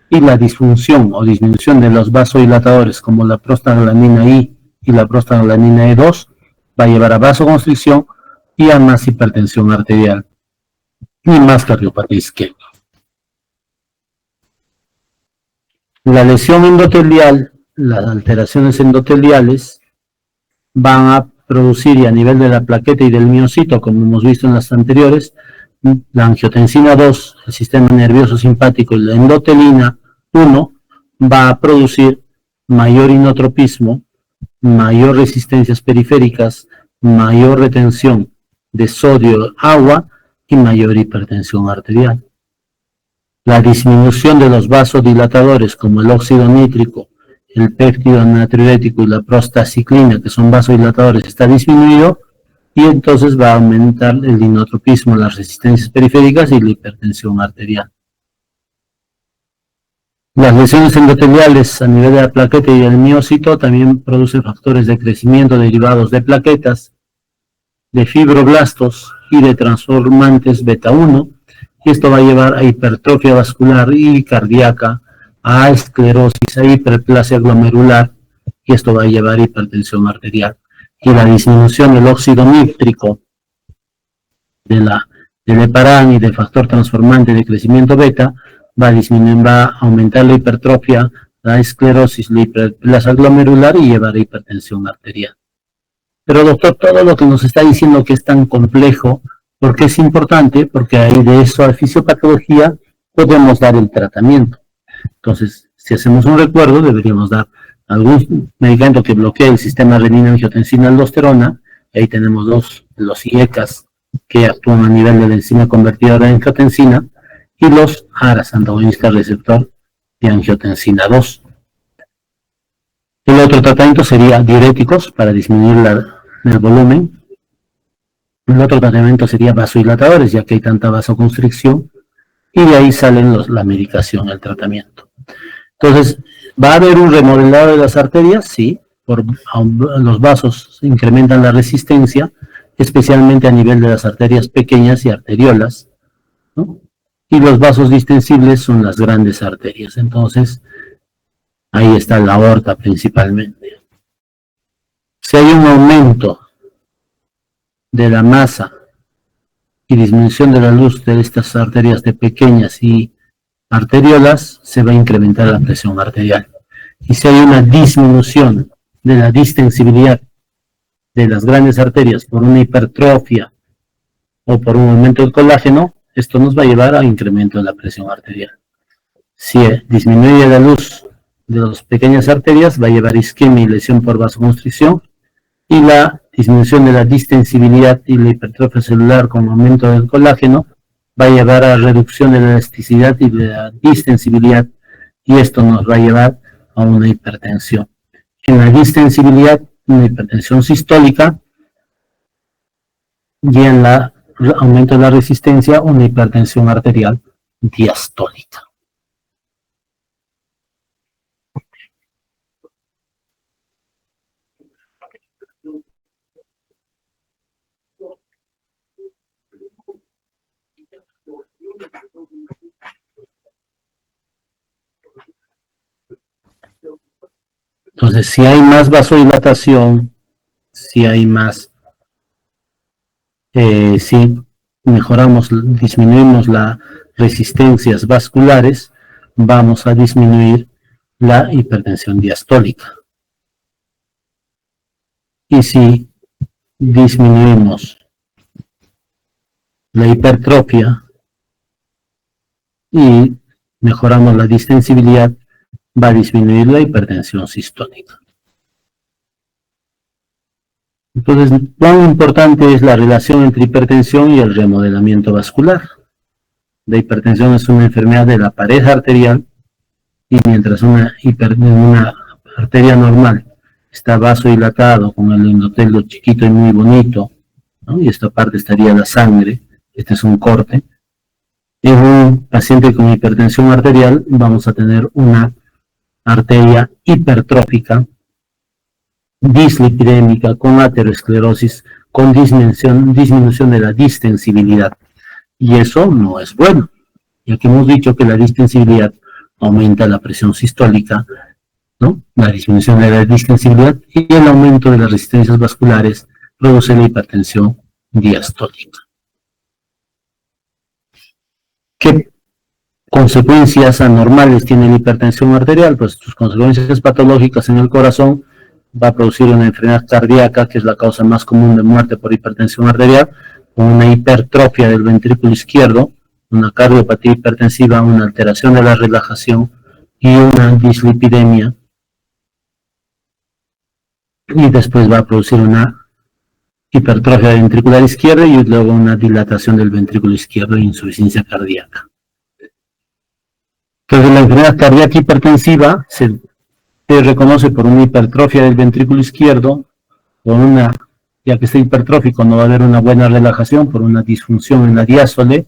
Speaker 1: y la disfunción o disminución de los vasodilatadores como la prostaglandina I y la prostaglandina E2 va a llevar a vasoconstricción y a más hipertensión arterial y más cardiopatía isquémica. La lesión endotelial, las alteraciones endoteliales van a producir, y a nivel de la plaqueta y del miocito, como hemos visto en las anteriores, la angiotensina 2, el sistema nervioso simpático y la endotelina 1 va a producir mayor inotropismo, mayor resistencias periféricas, mayor retención de sodio, agua y mayor hipertensión arterial. La disminución de los vasodilatadores como el óxido nítrico, el péptido natriurético y la prostaciclina, que son vasodilatadores, está disminuido, y entonces va a aumentar el inotropismo, las resistencias periféricas y la hipertensión arterial. Las lesiones endoteliales a nivel de la plaqueta y del miocito también producen factores de crecimiento derivados de plaquetas, de fibroblastos y de transformantes beta 1, y esto va a llevar a hipertrofia vascular y cardíaca, a esclerosis, a hiperplasia glomerular, y esto va a llevar a hipertensión arterial. Y la disminución del óxido nítrico, del heparán y del factor transformante de crecimiento beta, va a aumentar la hipertrofia, la esclerosis, la hiperplasia glomerular y llevar a hipertensión arterial. Pero doctor, todo lo que nos está diciendo que es tan complejo, ¿por qué es importante? Porque ahí de eso a fisiopatología podemos dar el tratamiento. Entonces, si hacemos un recuerdo, deberíamos dar algún medicamento que bloquee el sistema renina-angiotensina-aldosterona. Ahí tenemos los IECAs que actúan a nivel de la enzima convertidora de angiotensina y los ARAs, antagonistas receptor de angiotensina 2. El otro tratamiento sería diuréticos para disminuir el volumen. El otro tratamiento sería vasodilatadores, ya que hay tanta vasoconstricción, y de ahí salen la medicación, el tratamiento. Entonces, ¿va a haber un remodelado de las arterias? Sí, los vasos incrementan la resistencia, especialmente a nivel de las arterias pequeñas y arteriolas, ¿no? Y los vasos distensibles son las grandes arterias. Entonces, ahí está la aorta principalmente. Si hay un aumento de la masa y disminución de la luz de estas arterias de pequeñas y arteriolas, se va a incrementar la presión arterial. Y si hay una disminución de la distensibilidad de las grandes arterias por una hipertrofia o por un aumento del colágeno, esto nos va a llevar a incremento de la presión arterial. Si disminuye la luz de las pequeñas arterias, va a llevar isquemia y lesión por vasoconstricción, y la disminución de la distensibilidad y la hipertrofia celular con aumento del colágeno va a llevar a reducción de la elasticidad y de la distensibilidad, y esto nos va a llevar a una hipertensión. En la distensibilidad, una hipertensión sistólica, y en el aumento de la resistencia, una hipertensión arterial diastólica. Entonces, si hay más vasodilatación, si hay más, si mejoramos, disminuimos las resistencias vasculares, vamos a disminuir la hipertensión diastólica. Y si disminuimos la hipertrofia y mejoramos la distensibilidad, va a disminuir la hipertensión sistólica. Entonces, cuán importante es la relación entre hipertensión y el remodelamiento vascular. La hipertensión es una enfermedad de la pared arterial, y mientras una arteria normal está vasodilatado con el endotelo chiquito y muy bonito, ¿no? Y esta parte estaría la sangre, este es un corte. En un paciente con hipertensión arterial vamos a tener una arteria hipertrófica, dislipidémica, con aterosclerosis, con disminución de la distensibilidad. Y eso no es bueno, ya que hemos dicho que la distensibilidad aumenta la presión sistólica, ¿no? La disminución de la distensibilidad y el aumento de las resistencias vasculares produce la hipertensión diastólica. ¿Qué consecuencias anormales tiene la hipertensión arterial? Pues sus consecuencias patológicas en el corazón: va a producir una enfermedad cardíaca, que es la causa más común de muerte por hipertensión arterial, con una hipertrofia del ventrículo izquierdo, una cardiopatía hipertensiva, una alteración de la relajación y una dislipidemia. Y después va a producir una hipertrofia ventricular izquierda y luego una dilatación del ventrículo izquierdo e insuficiencia cardíaca. Entonces, la enfermedad cardíaca hipertensiva se reconoce por una hipertrofia del ventrículo izquierdo, ya que está hipertrófico no va a haber una buena relajación, por una disfunción en la diástole,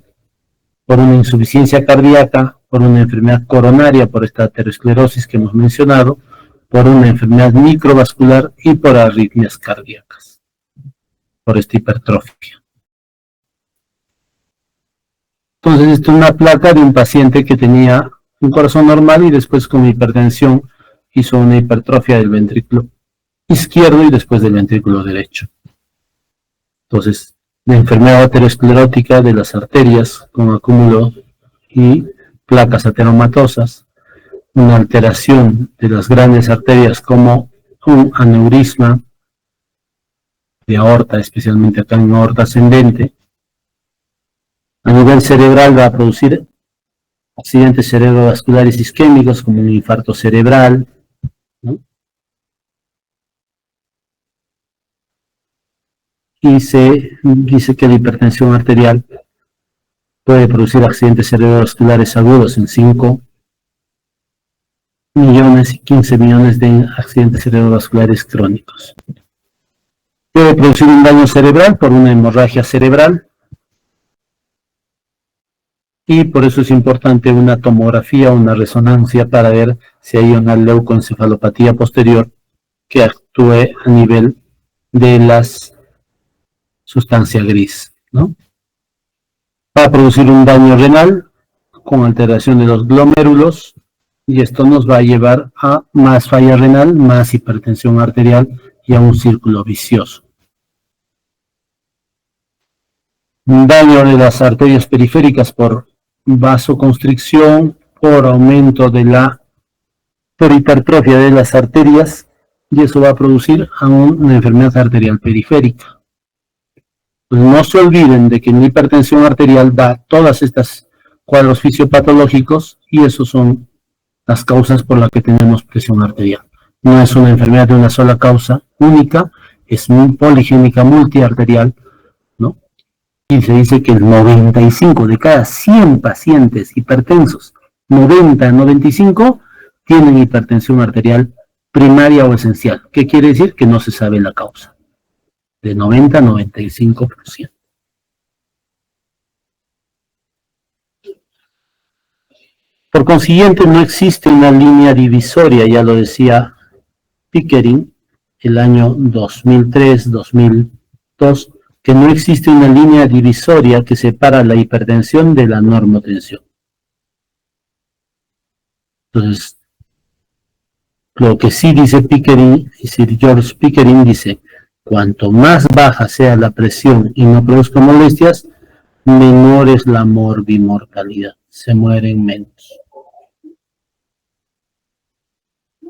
Speaker 1: por una insuficiencia cardíaca, por una enfermedad coronaria, por esta aterosclerosis que hemos mencionado, por una enfermedad microvascular y por arritmias cardíacas, por esta hipertrofia. Entonces, esta es una placa de un paciente que tenía un corazón normal y después con hipertensión hizo una hipertrofia del ventrículo izquierdo y después del ventrículo derecho. Entonces, la enfermedad aterosclerótica de las arterias con acúmulo y placas ateromatosas, una alteración de las grandes arterias como un aneurisma, de aorta, especialmente acá en aorta ascendente, a nivel cerebral va a producir accidentes cerebrovasculares isquémicos como un infarto cerebral, ¿no? Y se dice que la hipertensión arterial puede producir accidentes cerebrovasculares agudos en 5 millones y 15 millones de accidentes cerebrovasculares crónicos. Puede producir un daño cerebral por una hemorragia cerebral, y por eso es importante una tomografía o una resonancia para ver si hay una leucoencefalopatía posterior que actúe a nivel de las sustancias gris, ¿no? Va a producir un daño renal con alteración de los glomérulos, y esto nos va a llevar a más falla renal, más hipertensión arterial y a un círculo vicioso. Un daño de las arterias periféricas por vasoconstricción, por aumento de por hipertrofia de las arterias, y eso va a producir una enfermedad arterial periférica. Pues no se olviden de que en la hipertensión arterial da todas estas cuadros fisiopatológicos, y esos son las causas por las que tenemos presión arterial. No es una enfermedad de una sola causa única, es muy poligénica multiarterial, ¿no? Y se dice que el 95 de cada 100 pacientes hipertensos, 95 tienen hipertensión arterial primaria o esencial. ¿Qué quiere decir? Que no se sabe la causa. De 90 a 95%. Por consiguiente, no existe una línea divisoria, ya lo decía Pickering, el año 2003-2002, que no existe una línea divisoria que separa la hipertensión de la normotensión. Entonces, lo que sí dice Pickering, y Sir George Pickering dice, cuanto más baja sea la presión y no produzca molestias, menor es la morbimortalidad, se mueren menos.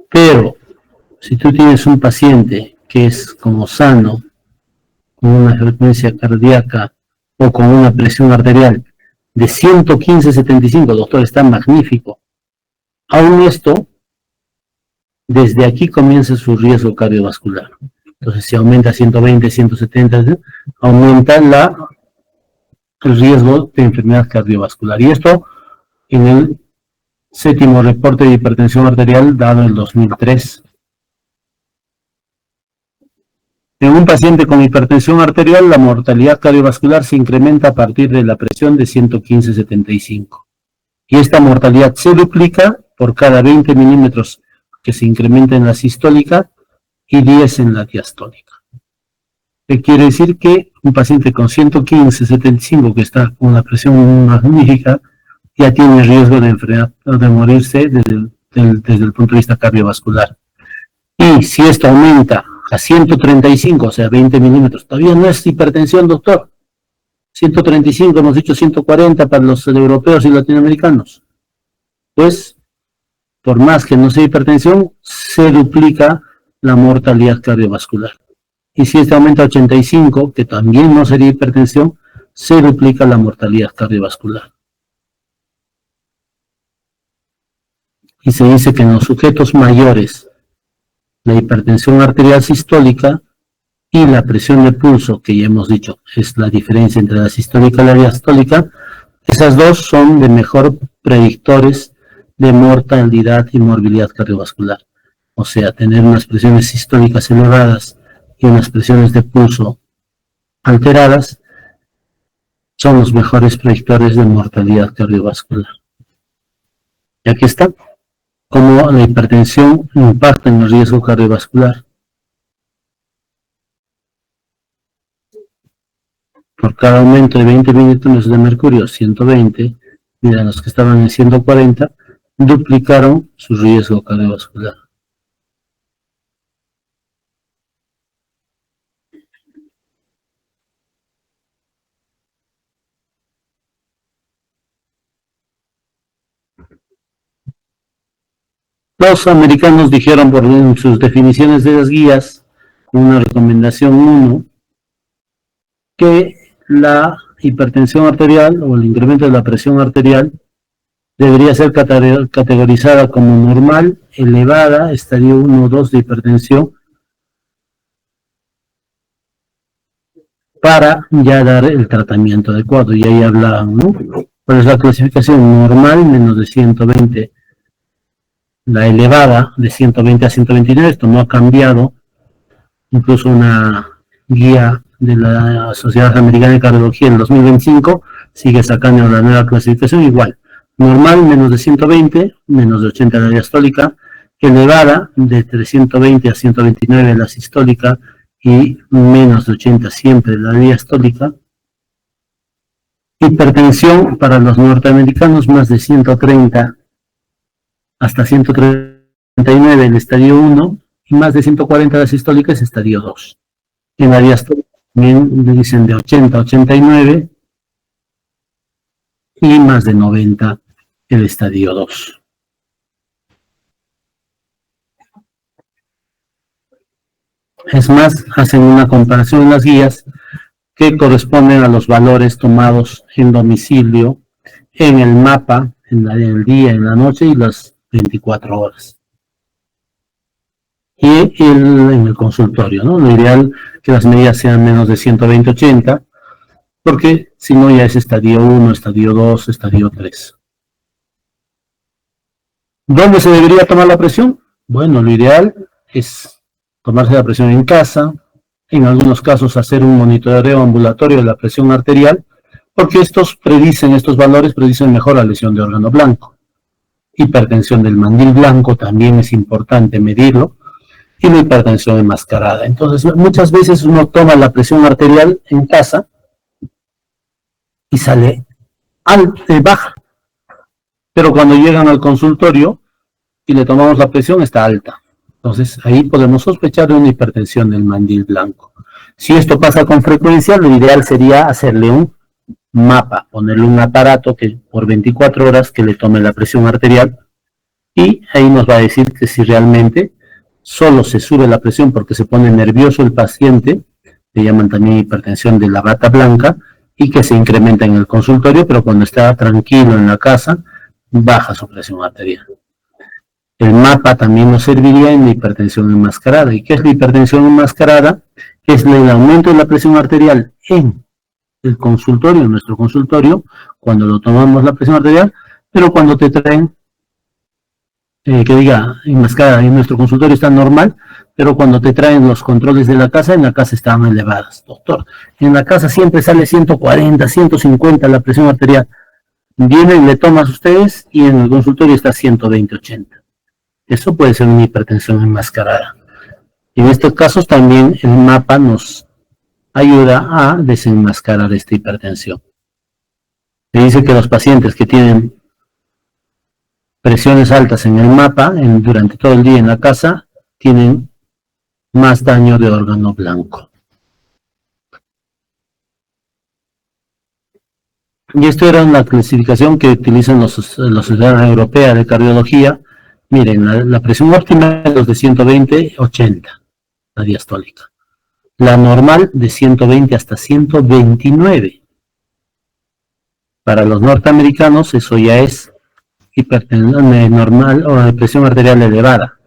Speaker 1: Pero, si tú tienes un paciente que es como sano, con una frecuencia cardíaca o con una presión arterial de 115/75, doctor, está magnífico. Aún esto, desde aquí comienza su riesgo cardiovascular. Entonces, si aumenta a 120, 170, aumenta el riesgo de enfermedad cardiovascular. Y esto en el 7º reporte de hipertensión arterial dado en el 2003. En un paciente con hipertensión arterial, la mortalidad cardiovascular se incrementa a partir de la presión de 115/75. Y esta mortalidad se duplica por cada 20 milímetros que se incrementa en la sistólica y 10 en la diastólica. ¿Qué quiere decir? Que un paciente con 115/75 que está con una presión magnífica ya tiene riesgo de enfermedad, de morirse desde el punto de vista cardiovascular. Y si esto aumenta a 135, o sea, 20 milímetros, todavía no es hipertensión, doctor. 135, hemos dicho 140 para los europeos y latinoamericanos. Pues, por más que no sea hipertensión, se duplica la mortalidad cardiovascular. Y si este aumenta a 85, que también no sería hipertensión, se duplica la mortalidad cardiovascular. Y se dice que en los sujetos mayores, la hipertensión arterial sistólica y la presión de pulso, que ya hemos dicho es la diferencia entre la sistólica y la diastólica, esas dos son de mejor predictores de mortalidad y morbilidad cardiovascular. O sea, tener unas presiones sistólicas elevadas y unas presiones de pulso alteradas son los mejores predictores de mortalidad cardiovascular. Y aquí está cómo la hipertensión impacta en el riesgo cardiovascular. Por cada aumento de 20 milímetros de mercurio, 120, mira, los que estaban en 140, duplicaron su riesgo cardiovascular. Los americanos dijeron en sus definiciones de las guías, una recomendación 1, que la hipertensión arterial o el incremento de la presión arterial debería ser categorizada como normal, elevada, estadio 1 o 2 de hipertensión, para ya dar el tratamiento adecuado. Y ahí hablaban, ¿no? Pero es la clasificación normal, menos de 120. La elevada, de 120 a 129, esto no ha cambiado. Incluso una guía de la Sociedad Americana de Cardiología en 2025 sigue sacando la nueva clasificación igual. Normal, menos de 120, menos de 80 la diastólica. Elevada, de 320 a 129 la sistólica y menos de 80 siempre la diastólica. Hipertensión para los norteamericanos, más de 130 hasta 139 el estadio 1 y más de 140 la sistólica es estadio 2. En la diastólica también le dicen de 80 a 89 y más de 90 el estadio 2. Es más, hacen una comparación en las guías que corresponden a los valores tomados en domicilio, en el mapa, en el día, en la noche y las 24 horas. Y en el consultorio, ¿no? Lo ideal que las medidas sean menos de 120-80, porque si no ya es estadio 1, estadio 2, estadio 3. ¿Dónde se debería tomar la presión? Bueno, lo ideal es tomarse la presión en casa, en algunos casos hacer un monitoreo ambulatorio de la presión arterial, porque estos valores predicen mejor la lesión de órgano blanco. Hipertensión del mandil blanco también es importante medirlo, y la hipertensión enmascarada. Entonces, muchas veces uno toma la presión arterial en casa y sale baja, pero cuando llegan al consultorio y le tomamos la presión está alta. Entonces, ahí podemos sospechar de una hipertensión del mandil blanco. Si esto pasa con frecuencia, lo ideal sería hacerle un mapa, ponerle un aparato que por 24 horas que le tome la presión arterial y ahí nos va a decir que si realmente solo se sube la presión porque se pone nervioso el paciente, le llaman también hipertensión de la bata blanca, y que se incrementa en el consultorio, pero cuando está tranquilo en la casa, baja su presión arterial. El mapa también nos serviría en la hipertensión enmascarada. ¿Y qué es la hipertensión enmascarada? Es el aumento de la presión arterial en el consultorio, en nuestro consultorio, cuando lo tomamos la presión arterial, pero cuando te traen, que diga enmascarada, en nuestro consultorio está normal, pero cuando te traen los controles de la casa, en la casa están elevadas. Doctor, en la casa siempre sale 140, 150 la presión arterial. Vienen, le tomas ustedes y en el consultorio está 120, 80. Eso puede ser una hipertensión enmascarada. En estos casos también el mapa nos ayuda a desenmascarar esta hipertensión. Se dice que los pacientes que tienen presiones altas en el mapa durante todo el día en la casa tienen más daño de órgano blanco. Y esto era una clasificación que utilizan la Sociedad Europea de Cardiología. Miren, la presión óptima es los de 120, 80, la diastólica. La normal de 120 hasta 129. Para los norteamericanos eso ya es hipertensión normal o de presión arterial elevada.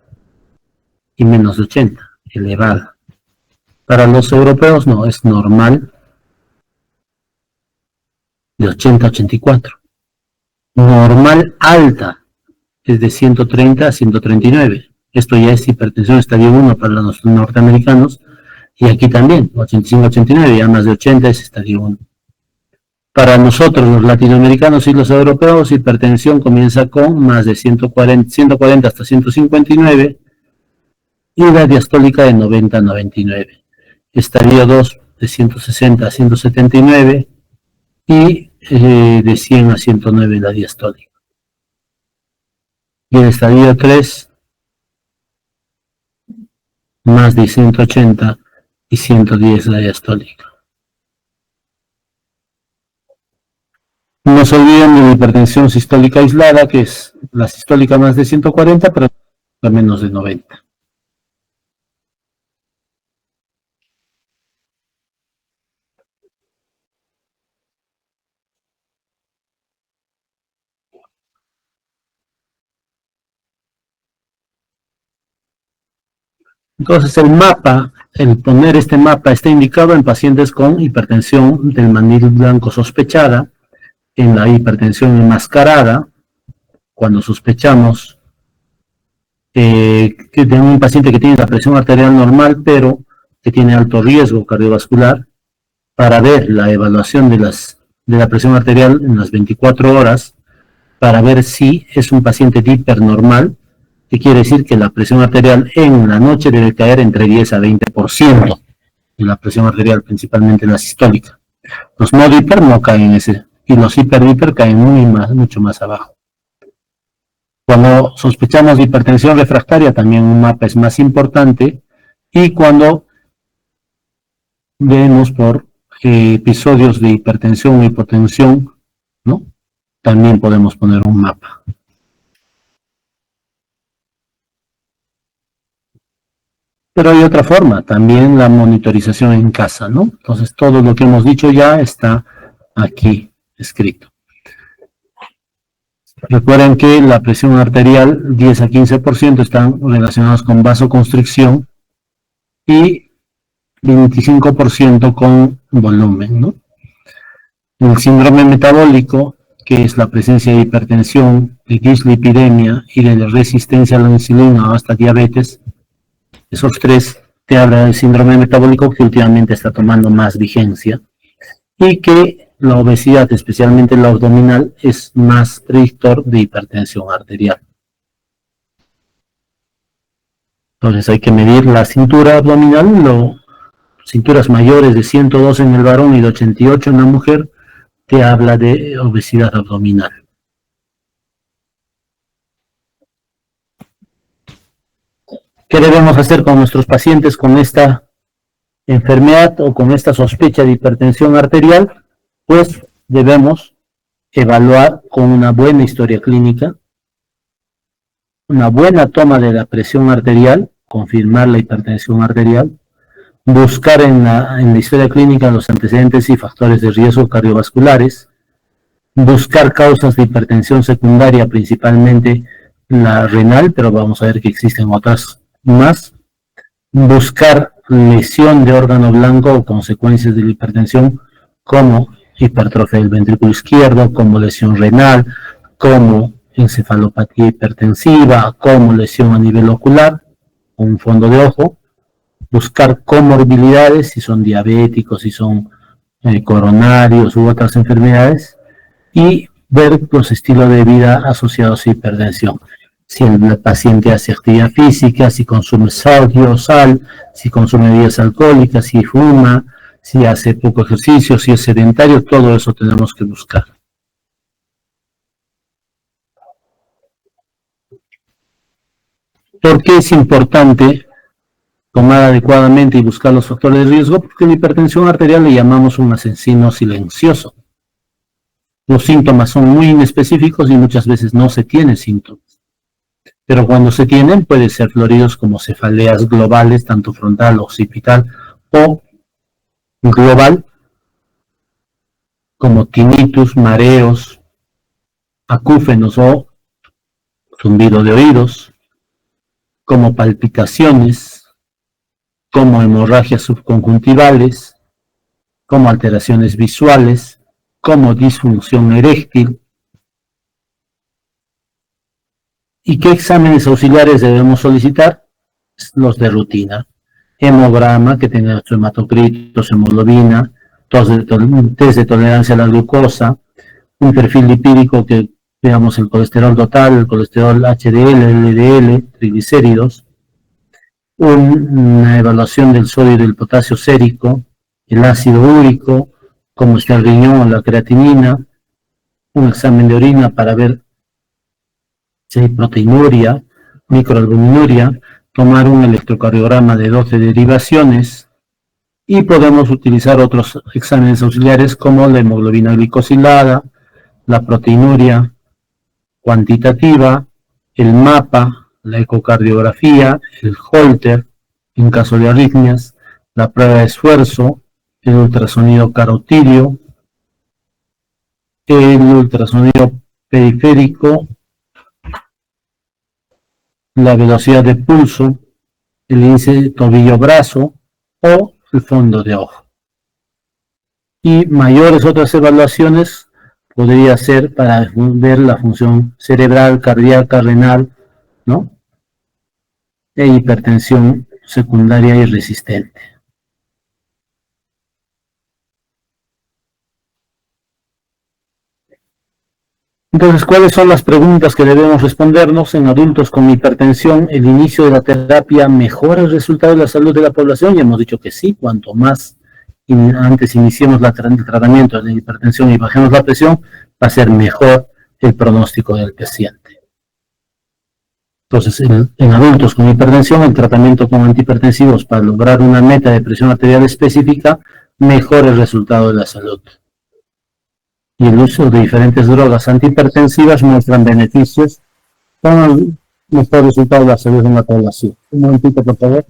Speaker 1: Y menos de 80, elevada. Para los europeos no, es normal de 80 a 84. Normal alta es de 130 a 139. Esto ya es hipertensión estadio 1 para los norteamericanos. Y aquí también, 85 a 89, ya más de 80 es estadio 1. Para nosotros, los latinoamericanos y los europeos, hipertensión comienza con más de 140 hasta 159 y la diastólica de 90 a 99. Estadio 2 de 160 a 179 y de 100 a 109 la diastólica. Y el estadio 3, más de 180 y 110 la diastólica. No se olviden de la hipertensión sistólica aislada, que es la sistólica más de 140, pero a menos de 90. Entonces el mapa, el poner este mapa está indicado en pacientes con hipertensión del mandil blanco sospechada, en la hipertensión enmascarada, cuando sospechamos que de un paciente que tiene la presión arterial normal, pero que tiene alto riesgo cardiovascular, para ver la evaluación de la presión arterial en las 24 horas, para ver si es un paciente hipernormal, que quiere decir que la presión arterial en la noche debe caer entre 10 a 20% de la presión arterial, principalmente la sistólica. Los no hiper no caen en ese, y los hiper caen mucho más abajo. Cuando sospechamos de hipertensión refractaria, también un mapa es más importante, y cuando vemos por episodios de hipertensión o hipotensión, ¿no? También podemos poner un mapa. Pero hay otra forma, también la monitorización en casa, ¿no? Entonces todo lo que hemos dicho ya está aquí escrito. Recuerden que la presión arterial, 10 a 15% están relacionados con vasoconstricción y 25% con volumen, ¿no? El síndrome metabólico, que es la presencia de hipertensión, de dislipidemia y de la resistencia a la insulina o hasta diabetes, esos tres te habla del síndrome metabólico que últimamente está tomando más vigencia, y que la obesidad, especialmente la abdominal, es más predictor de hipertensión arterial. Entonces hay que medir la cintura abdominal, cinturas mayores de 102 en el varón y de 88 en la mujer, te habla de obesidad abdominal. ¿Qué debemos hacer con nuestros pacientes con esta enfermedad o con esta sospecha de hipertensión arterial? Pues debemos evaluar con una buena historia clínica, una buena toma de la presión arterial, confirmar la hipertensión arterial, buscar en la historia clínica los antecedentes y factores de riesgo cardiovasculares, buscar causas de hipertensión secundaria, principalmente la renal, pero vamos a ver que existen otras más, buscar lesión de órgano blanco o consecuencias de la hipertensión como hipertrofia del ventrículo izquierdo, como lesión renal, como encefalopatía hipertensiva, como lesión a nivel ocular, un fondo de ojo, buscar comorbilidades, si son diabéticos, si son coronarios u otras enfermedades, y ver los estilos de vida asociados a hipertensión. Si el paciente hace actividad física, si consume sodio, sal, si consume bebidas alcohólicas, si fuma, si hace poco ejercicio, si es sedentario, todo eso tenemos que buscar. ¿Por qué es importante tomar adecuadamente y buscar los factores de riesgo? Porque la hipertensión arterial le llamamos un asesino silencioso. Los síntomas son muy inespecíficos y muchas veces no se tienen síntomas. Pero cuando se tienen, pueden ser floridos como cefaleas globales, tanto frontal, occipital o global, como tinnitus, mareos, acúfenos o zumbido de oídos, como palpitaciones, como hemorragias subconjuntivales, como alteraciones visuales, como disfunción eréctil. ¿Y qué exámenes auxiliares debemos solicitar? Los de rutina. Hemograma, que tenga hematocritos, hemoglobina, test de tolerancia a la glucosa, un perfil lipídico que veamos el colesterol total, el colesterol HDL, LDL, triglicéridos, una evaluación del sodio y del potasio sérico, el ácido úrico, cómo está el riñón o la creatinina, un examen de orina para ver si hay proteinuria, microalbuminuria, tomar un electrocardiograma de 12 derivaciones, y podemos utilizar otros exámenes auxiliares como la hemoglobina glicosilada, la proteinuria cuantitativa, el mapa, la ecocardiografía, el Holter en caso de arritmias, la prueba de esfuerzo, el ultrasonido carotidio, el ultrasonido periférico, la velocidad de pulso, el índice tobillo-brazo o el fondo de ojo. Y mayores otras evaluaciones podría ser para ver la función cerebral, cardíaca, renal, ¿no? E hipertensión secundaria y resistente. Entonces, ¿cuáles son las preguntas que debemos respondernos en adultos con hipertensión? ¿El inicio de la terapia mejora el resultado de la salud de la población? Y hemos dicho que sí, cuanto más antes iniciemos el tratamiento de la hipertensión y bajemos la presión, va a ser mejor el pronóstico del paciente. Entonces, en adultos con hipertensión, el tratamiento con antihipertensivos para lograr una meta de presión arterial específica mejora el resultado de la salud. Y el uso de diferentes drogas antihipertensivas muestran beneficios con el mejor resultado de la salud en la población. Un momentito, por favor.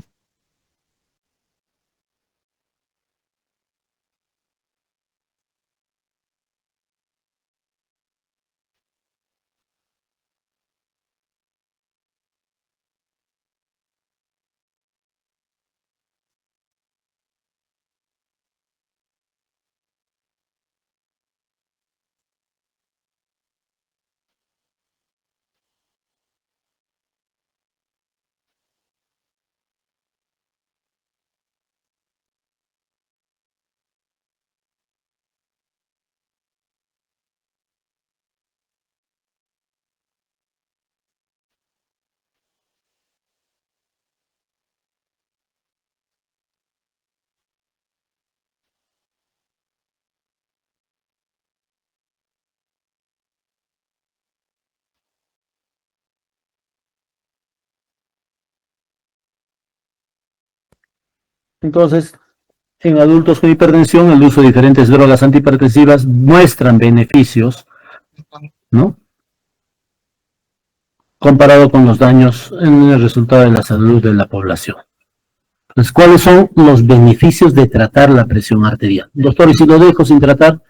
Speaker 1: Entonces, en adultos con hipertensión, el uso de diferentes drogas antihipertensivas muestran beneficios, ¿no? Comparado con los daños en el resultado de la salud de la población. Entonces, ¿cuáles son los beneficios de tratar la presión arterial? Doctor, y si lo dejo sin tratar,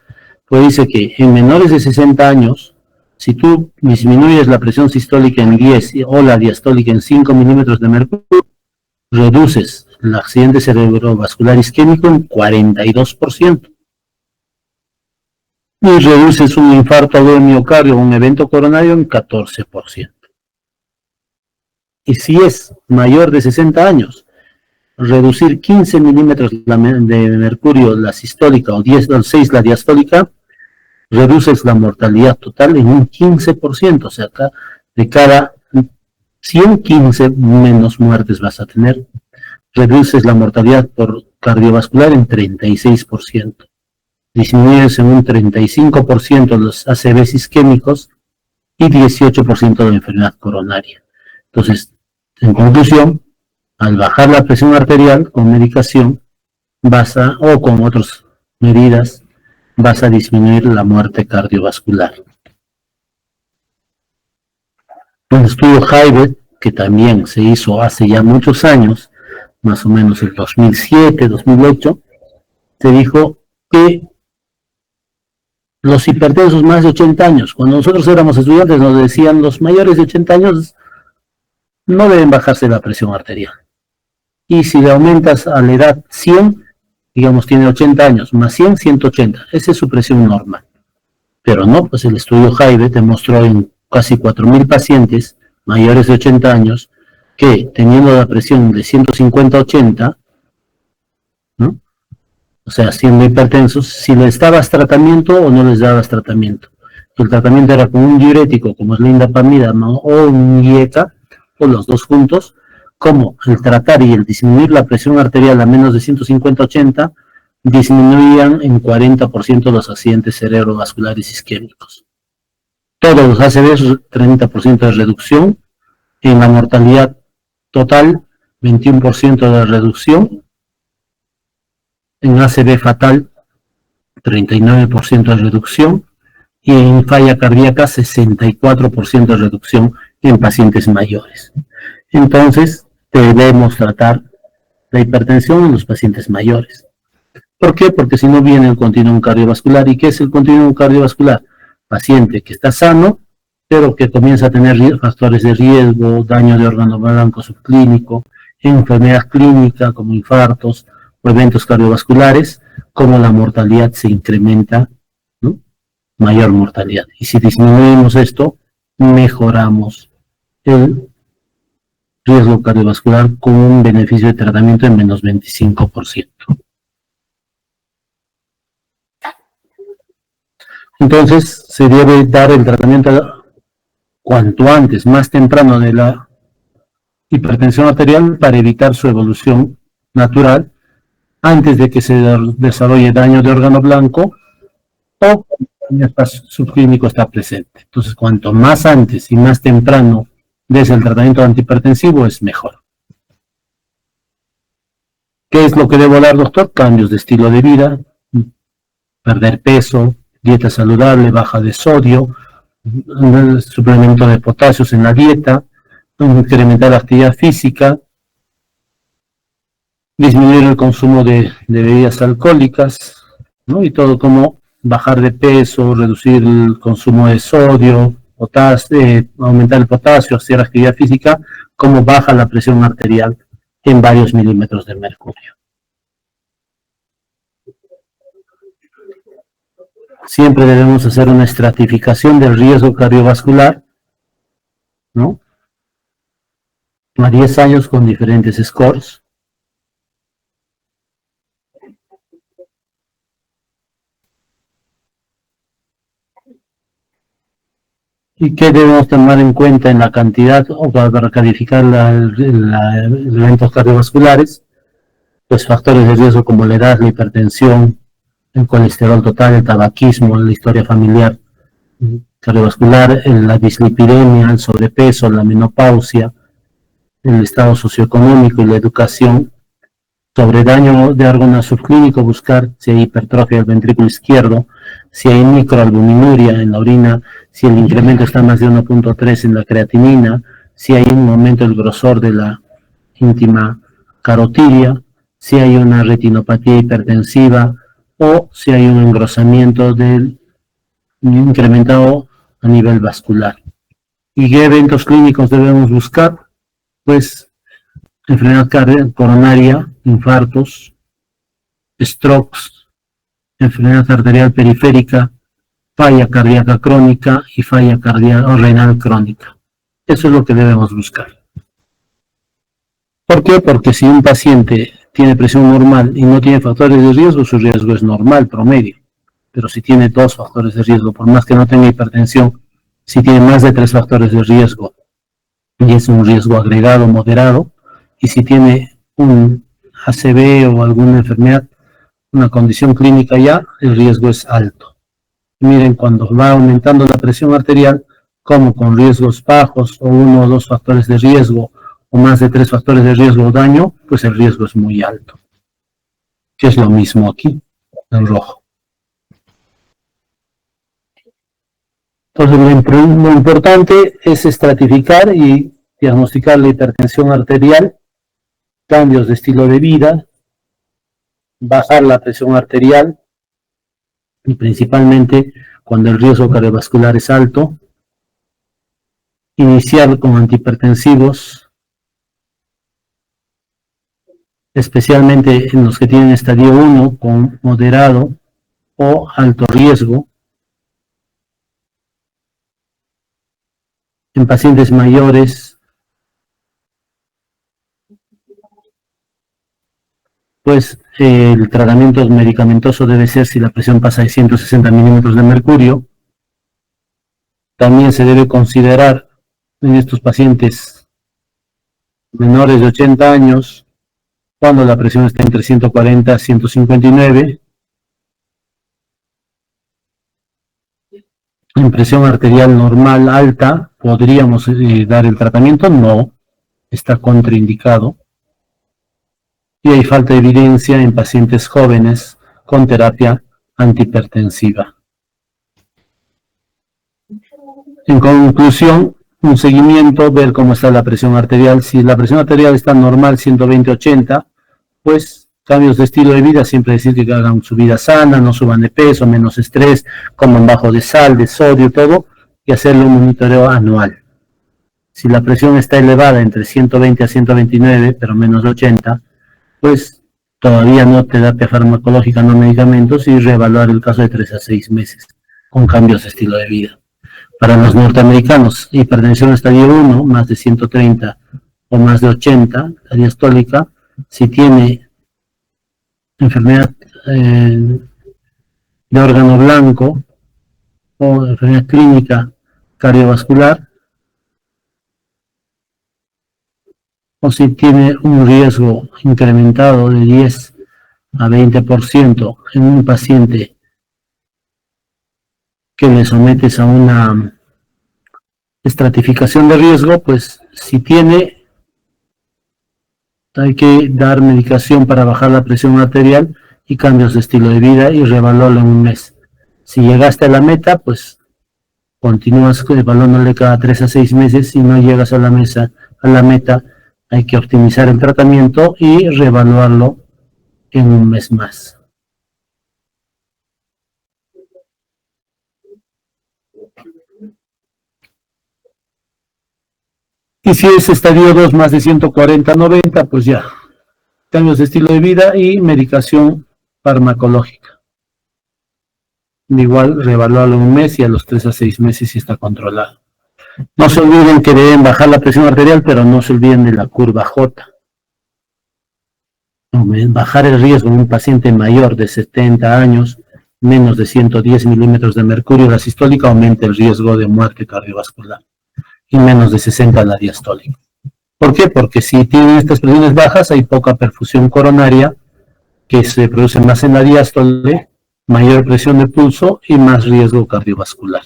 Speaker 1: pues dice que en menores de 60 años, si tú disminuyes la presión sistólica en 10 o la diastólica en 5 milímetros de mercurio, reduces el accidente cerebrovascular isquémico en 42%. Y reduces un infarto de miocardio o un evento coronario en 14%. Y si es mayor de 60 años, reducir 15 milímetros de mercurio la sistólica o 10 o 6 la diastólica, reduces la mortalidad total en un 15%, o sea, de cada 115 menos muertes vas a tener. Reduces la mortalidad por cardiovascular en 36%. Disminuyes en un 35% los ACVs isquémicos y 18% de la enfermedad coronaria. Entonces, en conclusión, al bajar la presión arterial con medicación, o con otras medidas, vas a disminuir la muerte cardiovascular. Un estudio Haibet, que también se hizo hace ya muchos años, más o menos en 2007, 2008, se dijo que los hipertensos más de 80 años, cuando nosotros éramos estudiantes nos decían los mayores de 80 años no deben bajarse la presión arterial. Y si le aumentas a la edad 100, digamos tiene 80 años, más 100, 180, esa es su presión normal. Pero no, pues el estudio Haibet demostró en casi 4.000 pacientes mayores de 80 años que teniendo la presión de 150 a 80, ¿no? O sea, siendo hipertensos, si les dabas tratamiento o no les dabas tratamiento. El tratamiento era con un diurético como es la indapamida o un IECA, o los dos juntos, como el tratar y el disminuir la presión arterial a menos de 150-80 disminuían en 40% los accidentes cerebrovasculares isquémicos. Todos los ACVs, 30% de reducción, en la mortalidad total, 21% de reducción, en ACV fatal, 39% de reducción, y en falla cardíaca, 64% de reducción en pacientes mayores. Entonces, debemos tratar la hipertensión en los pacientes mayores. ¿Por qué? Porque si no viene el continuum cardiovascular. ¿Y qué es el continuum cardiovascular? Paciente que está sano, pero que comienza a tener factores de riesgo, daño de órgano blanco subclínico, enfermedad clínica como infartos o eventos cardiovasculares, como la mortalidad se incrementa, ¿no? Mayor mortalidad. Y si disminuimos esto, mejoramos el riesgo cardiovascular con un beneficio de tratamiento en menos 25%. Entonces, se debe dar el tratamiento cuanto antes, más temprano de la hipertensión arterial para evitar su evolución natural antes de que se desarrolle daño de órgano blanco o cuando el subclínico está presente. Entonces, cuanto más antes y más temprano des el tratamiento antihipertensivo, es mejor. ¿Qué es lo que debo dar, doctor? Cambios de estilo de vida, perder peso, dieta saludable, baja de sodio, suplemento de potasios en la dieta, incrementar la actividad física, disminuir el consumo de bebidas alcohólicas, ¿no? Y todo como bajar de peso, reducir el consumo de sodio, aumentar el potasio, hacer actividad física, como baja la presión arterial en varios milímetros de mercurio. Siempre debemos hacer una estratificación del riesgo cardiovascular, ¿no? A 10 años con diferentes scores. ¿Y qué debemos tomar en cuenta en la cantidad o para calificar los eventos cardiovasculares? Pues factores de riesgo como la edad, la hipertensión, el colesterol total, el tabaquismo, la historia familiar cardiovascular, la dislipidemia, el sobrepeso, la menopausia, el estado socioeconómico y la educación. Sobre daño de órgano subclínico, buscar si hay hipertrofia del ventrículo izquierdo, si hay microalbuminuria en la orina, si el incremento está más de 1.3 en la creatinina, si hay un aumento del grosor de la íntima carotidia, si hay una retinopatía hipertensiva o si hay un engrosamiento del incrementado a nivel vascular. ¿Y qué eventos clínicos debemos buscar? Pues enfermedad coronaria, infartos, strokes, enfermedad arterial periférica, falla cardíaca crónica y falla renal crónica. Eso es lo que debemos buscar. ¿Por qué? Porque si un paciente tiene presión normal y no tiene factores de riesgo, su riesgo es normal, promedio. Pero si tiene 2 factores de riesgo, por más que no tenga hipertensión, si tiene más de 3 factores de riesgo, y es un riesgo agregado moderado, y si tiene un ACV o alguna enfermedad, una condición clínica ya, el riesgo es alto. Miren, cuando va aumentando la presión arterial, como con riesgos bajos o 1 o 2 factores de riesgo o más de 3 factores de riesgo o daño, pues el riesgo es muy alto. Que es lo mismo aquí, en rojo. Entonces lo importante es estratificar y diagnosticar la hipertensión arterial, cambios de estilo de vida, bajar la presión arterial, y principalmente cuando el riesgo cardiovascular es alto, iniciar con antihipertensivos, especialmente en los que tienen estadio 1 con moderado o alto riesgo. En pacientes mayores, pues el tratamiento medicamentoso debe ser si la presión pasa de 160 milímetros de mercurio. También se debe considerar en estos pacientes menores de 80 años, cuando la presión está entre 140 a 159. En presión arterial normal alta, ¿podríamos dar el tratamiento? No, está contraindicado. Y hay falta de evidencia en pacientes jóvenes con terapia antihipertensiva. En conclusión, un seguimiento, ver cómo está la presión arterial. Si la presión arterial está normal, 120-80, pues cambios de estilo de vida, siempre decir que hagan su vida sana, no suban de peso, menos estrés, coman bajo de sal, de sodio, todo, y hacerle un monitoreo anual. Si la presión está elevada entre 120 a 129, pero menos de 80, pues todavía no terapia farmacológica, no medicamentos, y reevaluar el caso de 3 a 6 meses con cambios de estilo de vida. Para los norteamericanos, hipertensión estadio 1, más de 130 o más de 80, la diastólica, si tiene enfermedad de órgano blanco o enfermedad clínica cardiovascular, o si tiene un riesgo incrementado de 10 a 20% en un paciente que le sometes a una estratificación de riesgo, pues si tiene, hay que dar medicación para bajar la presión arterial y cambios de estilo de vida y reevaluarlo en un mes. Si llegaste a la meta, pues continúas evaluándole cada 3 a 6 meses. Si no llegas a la meta, hay que optimizar el tratamiento y reevaluarlo en un mes más. Y si es estadio 2 más de 140-90, pues ya, cambios de estilo de vida y medicación farmacológica. Igual, reevaluarlo en un mes y a los 3 a 6 meses si está controlado. No se olviden que deben bajar la presión arterial, pero no se olviden de la curva J. Bajar el riesgo en un paciente mayor de 70 años, menos de 110 milímetros de mercurio, la sistólica aumenta el riesgo de muerte cardiovascular, y menos de 60 la diastólica. ¿Por qué? Porque si tienen estas presiones bajas, hay poca perfusión coronaria, que se produce más en la diástole, mayor presión de pulso y más riesgo cardiovascular.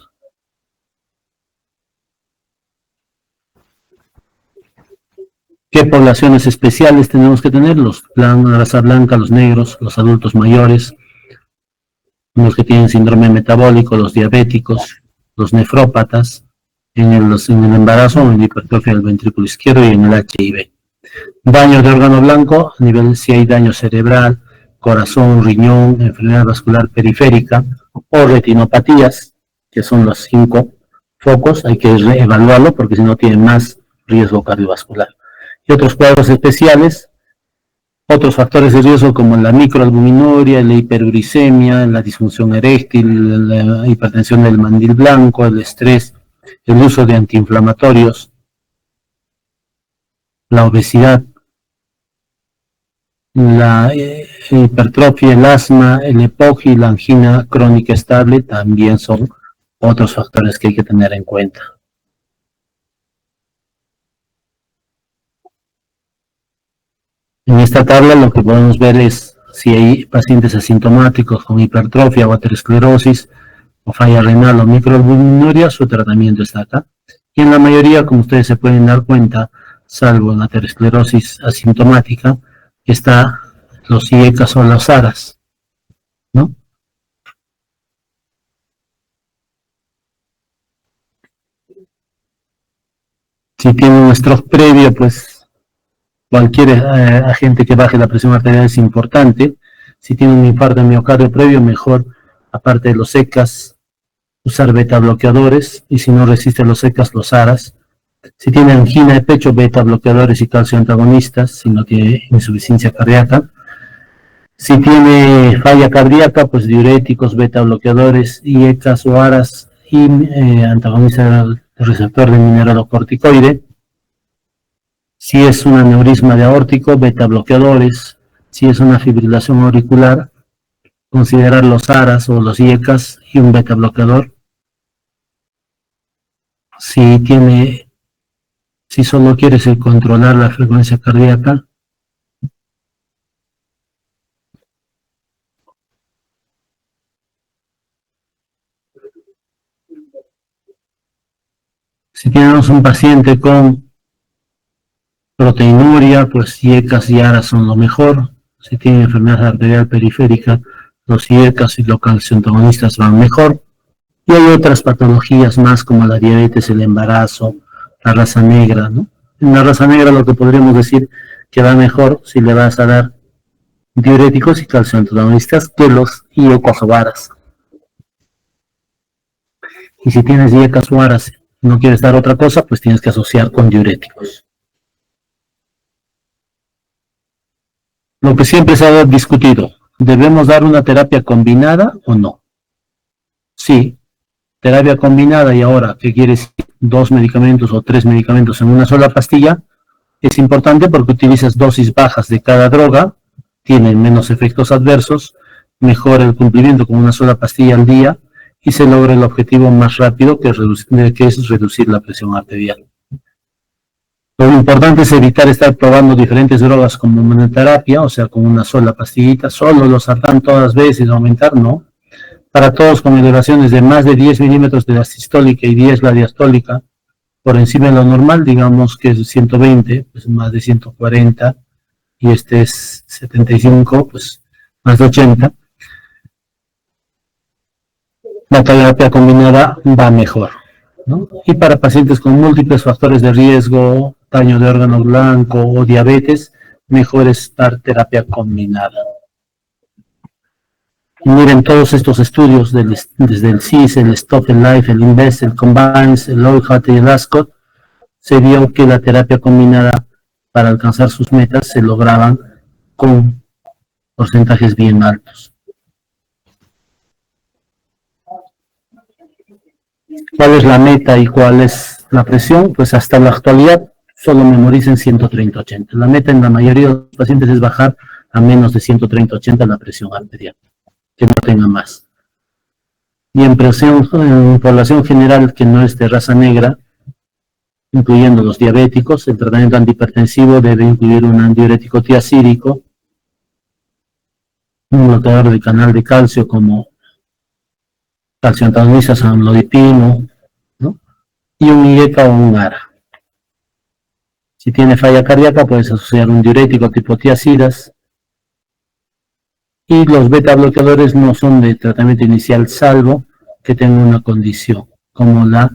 Speaker 1: ¿Qué poblaciones especiales tenemos que tener? La raza blanca, los negros, los adultos mayores, los que tienen síndrome metabólico, los diabéticos, los nefrópatas, en el embarazo, en la hipertrofia del ventrículo izquierdo y en el HIV. Daño de órgano blanco, a nivel si hay daño cerebral, corazón, riñón, enfermedad vascular periférica o retinopatías, que son los 5 focos, hay que evaluarlo porque si no tiene más riesgo cardiovascular. Y otros cuadros especiales, otros factores de riesgo como la microalbuminuria, la hiperuricemia, la disfunción eréctil, la hipertensión del mandil blanco, el estrés, el uso de antiinflamatorios, la obesidad, la hipertrofia, el asma, el EPOG y la angina crónica estable también son otros factores que hay que tener en cuenta. En esta tabla lo que podemos ver es si hay pacientes asintomáticos con hipertrofia o aterosclerosis o falla renal o microalbuminuria, su tratamiento está acá. Y en la mayoría, como ustedes se pueden dar cuenta, salvo en la aterosclerosis asintomática, está los IECAS o los ARAS, ¿no? Si tiene un stroke previo, pues cualquier agente que baje la presión arterial es importante. Si tiene un infarto de miocardio previo, mejor, aparte de los ECAS, usar beta bloqueadores, y si no resiste los ECAS, los ARAS. Si tiene angina de pecho, beta bloqueadores y calcio antagonistas, si no tiene insuficiencia cardíaca. Si tiene falla cardíaca, pues diuréticos, beta bloqueadores y ECAS o ARAS y antagonistas del receptor de mineralocorticoide. Si es un aneurisma de aórtico, beta bloqueadores. Si es una fibrilación auricular, considerar los ARAS o los IECAS y un beta bloqueador. Si solo quieres controlar la frecuencia cardíaca, si tenemos un paciente con proteinuria, pues IECAS y ARAS son lo mejor. Si tiene enfermedad arterial periférica, los IECAS y los calcioantagonistas van mejor. Y hay otras patologías más como la diabetes, el embarazo, la raza negra, ¿no? En la raza negra lo que podríamos decir que va mejor si le vas a dar diuréticos y calcioantagonistas que los IECAS o ARAS. Y si tienes IECAS o ARAS no quieres dar otra cosa, pues tienes que asociar con diuréticos. Lo que siempre se ha discutido, ¿debemos dar una terapia combinada o no? Sí, terapia combinada, y ahora, ¿qué quiere decir? 2 medicamentos o 3 medicamentos en una sola pastilla, es importante porque utilizas dosis bajas de cada droga, tienen menos efectos adversos, mejora el cumplimiento con una sola pastilla al día y se logra el objetivo más rápido que es reducir la presión arterial. Lo importante es evitar estar probando diferentes drogas como monoterapia, o sea, con una sola pastillita, solo los sartán todas las veces, aumentar, no. Para todos con elevaciones de más de 10 milímetros de la sistólica y 10 la diastólica, por encima de lo normal, digamos que es 120, pues más de 140, y este es 75, pues más de 80. La terapia combinada va mejor, ¿no? Y para pacientes con múltiples factores de riesgo, daño de órgano blanco o diabetes, mejor es dar terapia combinada. Y miren todos estos estudios desde el CIS, el Stop, el LIFE, el INVEST, el COMBINES, el OIHAT y el ASCOT, se vio que la terapia combinada para alcanzar sus metas se lograban con porcentajes bien altos. ¿Cuál es la meta y cuál es la presión? Pues hasta la actualidad solo memoricen 130-80. La meta en la mayoría de los pacientes es bajar a menos de 130-80 la presión arterial, que no tenga más. Y en población general que no es de raza negra, incluyendo los diabéticos, el tratamiento antihipertensivo debe incluir un antidiurético tiazídico, un bloqueador de canal de calcio como calcio antagonistas, amlodipino, ¿no? Y un IECA o un ARA. Si tiene falla cardíaca, puedes asociar un diurético tipo tiazidas. Y los beta bloqueadores no son de tratamiento inicial, salvo que tengan una condición, como los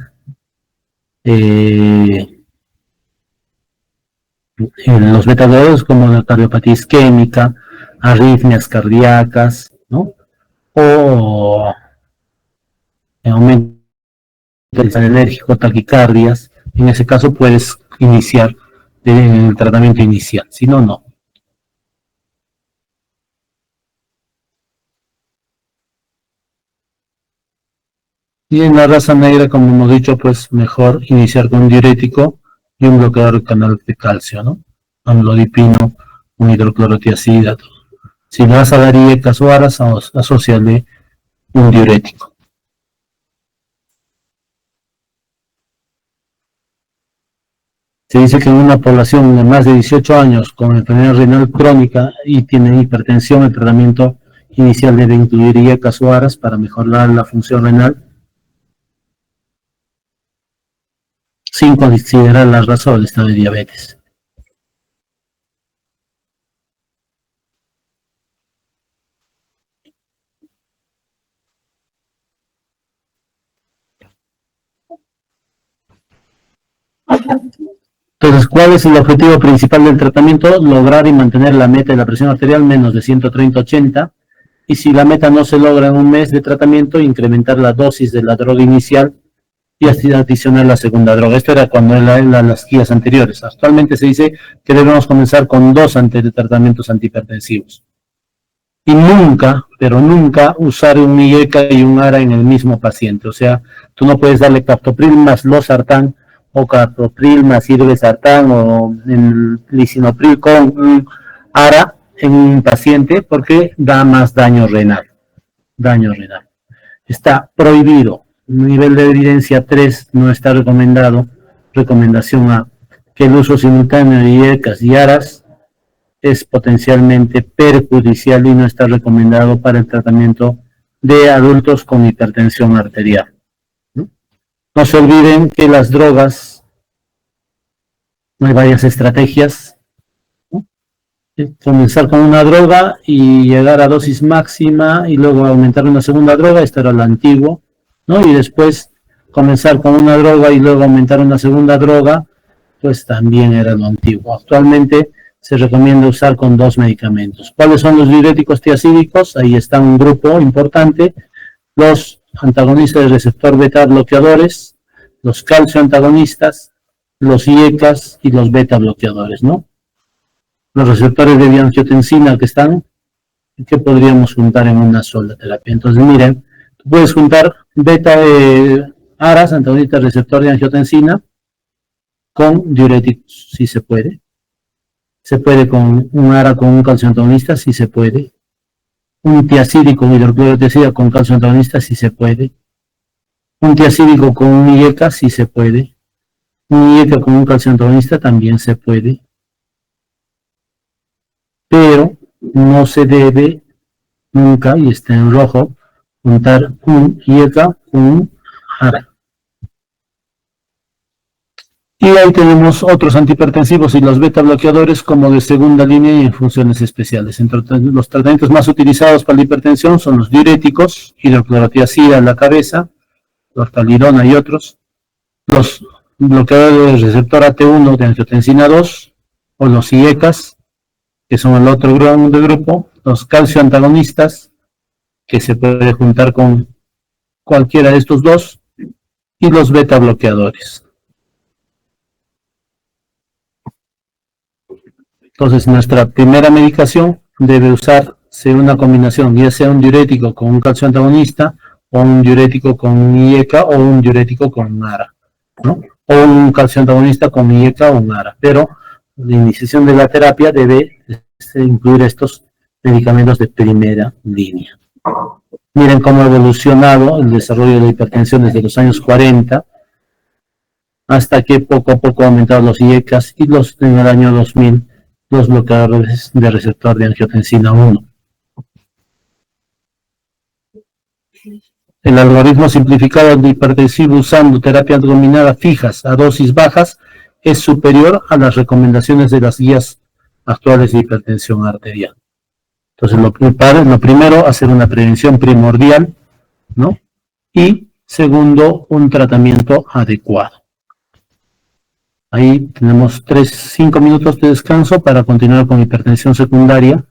Speaker 1: beta bloqueadores como la cardiopatía isquémica, arritmias cardíacas, ¿no? O aumento del alérgico, taquicardias. En ese caso puedes iniciar el tratamiento inicial, si no, no. Y en la raza negra, como hemos dicho, pues mejor iniciar con un diurético y un bloqueador del canal de calcio, ¿no? Amlodipino, un hidroclorotiazida. Si le vas a dar IECAS o ARAS, asóciale un diurético. Se dice que en una población de más de 18 años con enfermedad renal crónica y tiene hipertensión, el tratamiento inicial debe incluir IECAS o ARAS para mejorar la función renal, sin considerar la raza o el estado de diabetes. Entonces, ¿cuál es el objetivo principal del tratamiento? Lograr y mantener la meta de la presión arterial menos de 130-80, y si la meta no se logra en un mes de tratamiento, incrementar la dosis de la droga inicial y así adicionar la segunda droga. Esto era cuando las guías anteriores. Actualmente se dice que debemos comenzar con 2 tratamientos antihipertensivos. Y nunca, pero nunca, usar un IECA y un ARA en el mismo paciente. O sea, tú no puedes darle captopril más losartán, o captopril más irbesartán, o el lisinopril con un ARA en un paciente, porque da más daño renal. Está prohibido. Nivel de evidencia 3 no está recomendado. Recomendación A, que el uso simultáneo de IECAS y ARAS es potencialmente perjudicial y no está recomendado para el tratamiento de adultos con hipertensión arterial. No se olviden que las drogas, hay varias estrategias, ¿no? Comenzar con una droga y llegar a dosis máxima y luego aumentar una segunda droga, esto era lo antiguo, ¿no? Y después comenzar con una droga y luego aumentar una segunda droga, pues también era lo antiguo. Actualmente se recomienda usar con 2 medicamentos. ¿Cuáles son los diuréticos tiazídicos? Ahí está un grupo importante. Los antagonistas del receptor beta bloqueadores, los calcio antagonistas, los IECAs y los beta bloqueadores, ¿no? Los receptores de angiotensina que están, que podríamos juntar en una sola terapia. Entonces, miren, tú puedes juntar beta ARAs, antagonistas receptor de angiotensina, con diuréticos, si se puede. Se puede con un ARA con un calcio antagonista, si se puede. Un tiacídico, hidroclorotiazida con calcio antagonista, si se puede. Un tiacídico con un IECA, si se puede. Un IECA con un calcio antagonista, también se puede. Pero no se debe nunca, y está en rojo, juntar un IECA con un ARA. Y ahí tenemos otros antihipertensivos y los beta bloqueadores como de segunda línea y en funciones especiales. Entre los tratamientos más utilizados para la hipertensión son los diuréticos, hidroclorotiazida en la cabeza, lortalidona y otros, los bloqueadores del receptor AT1 de angiotensina 2 o los IECAs, que son el otro grupo, los calcio antagonistas, que se puede juntar con cualquiera de estos dos, y los beta bloqueadores. Entonces, nuestra primera medicación debe usarse una combinación, ya sea un diurético con un calcio antagonista, o un diurético con un IECA, o un diurético con un ARA, ¿no? O un calcio antagonista con IECA o un ARA. Pero la iniciación de la terapia debe incluir estos medicamentos de primera línea. Miren cómo ha evolucionado el desarrollo de la hipertensión desde los años 40, hasta que poco a poco han aumentado los IECAs y en el año 2000 los bloqueadores de receptor de angiotensina 1. El algoritmo simplificado de hipertensivo usando terapia combinada fijas a dosis bajas es superior a las recomendaciones de las guías actuales de hipertensión arterial. Entonces, lo primero, hacer una prevención primordial, ¿no? Y segundo, un tratamiento adecuado. Ahí tenemos 5 minutos de descanso para continuar con hipertensión secundaria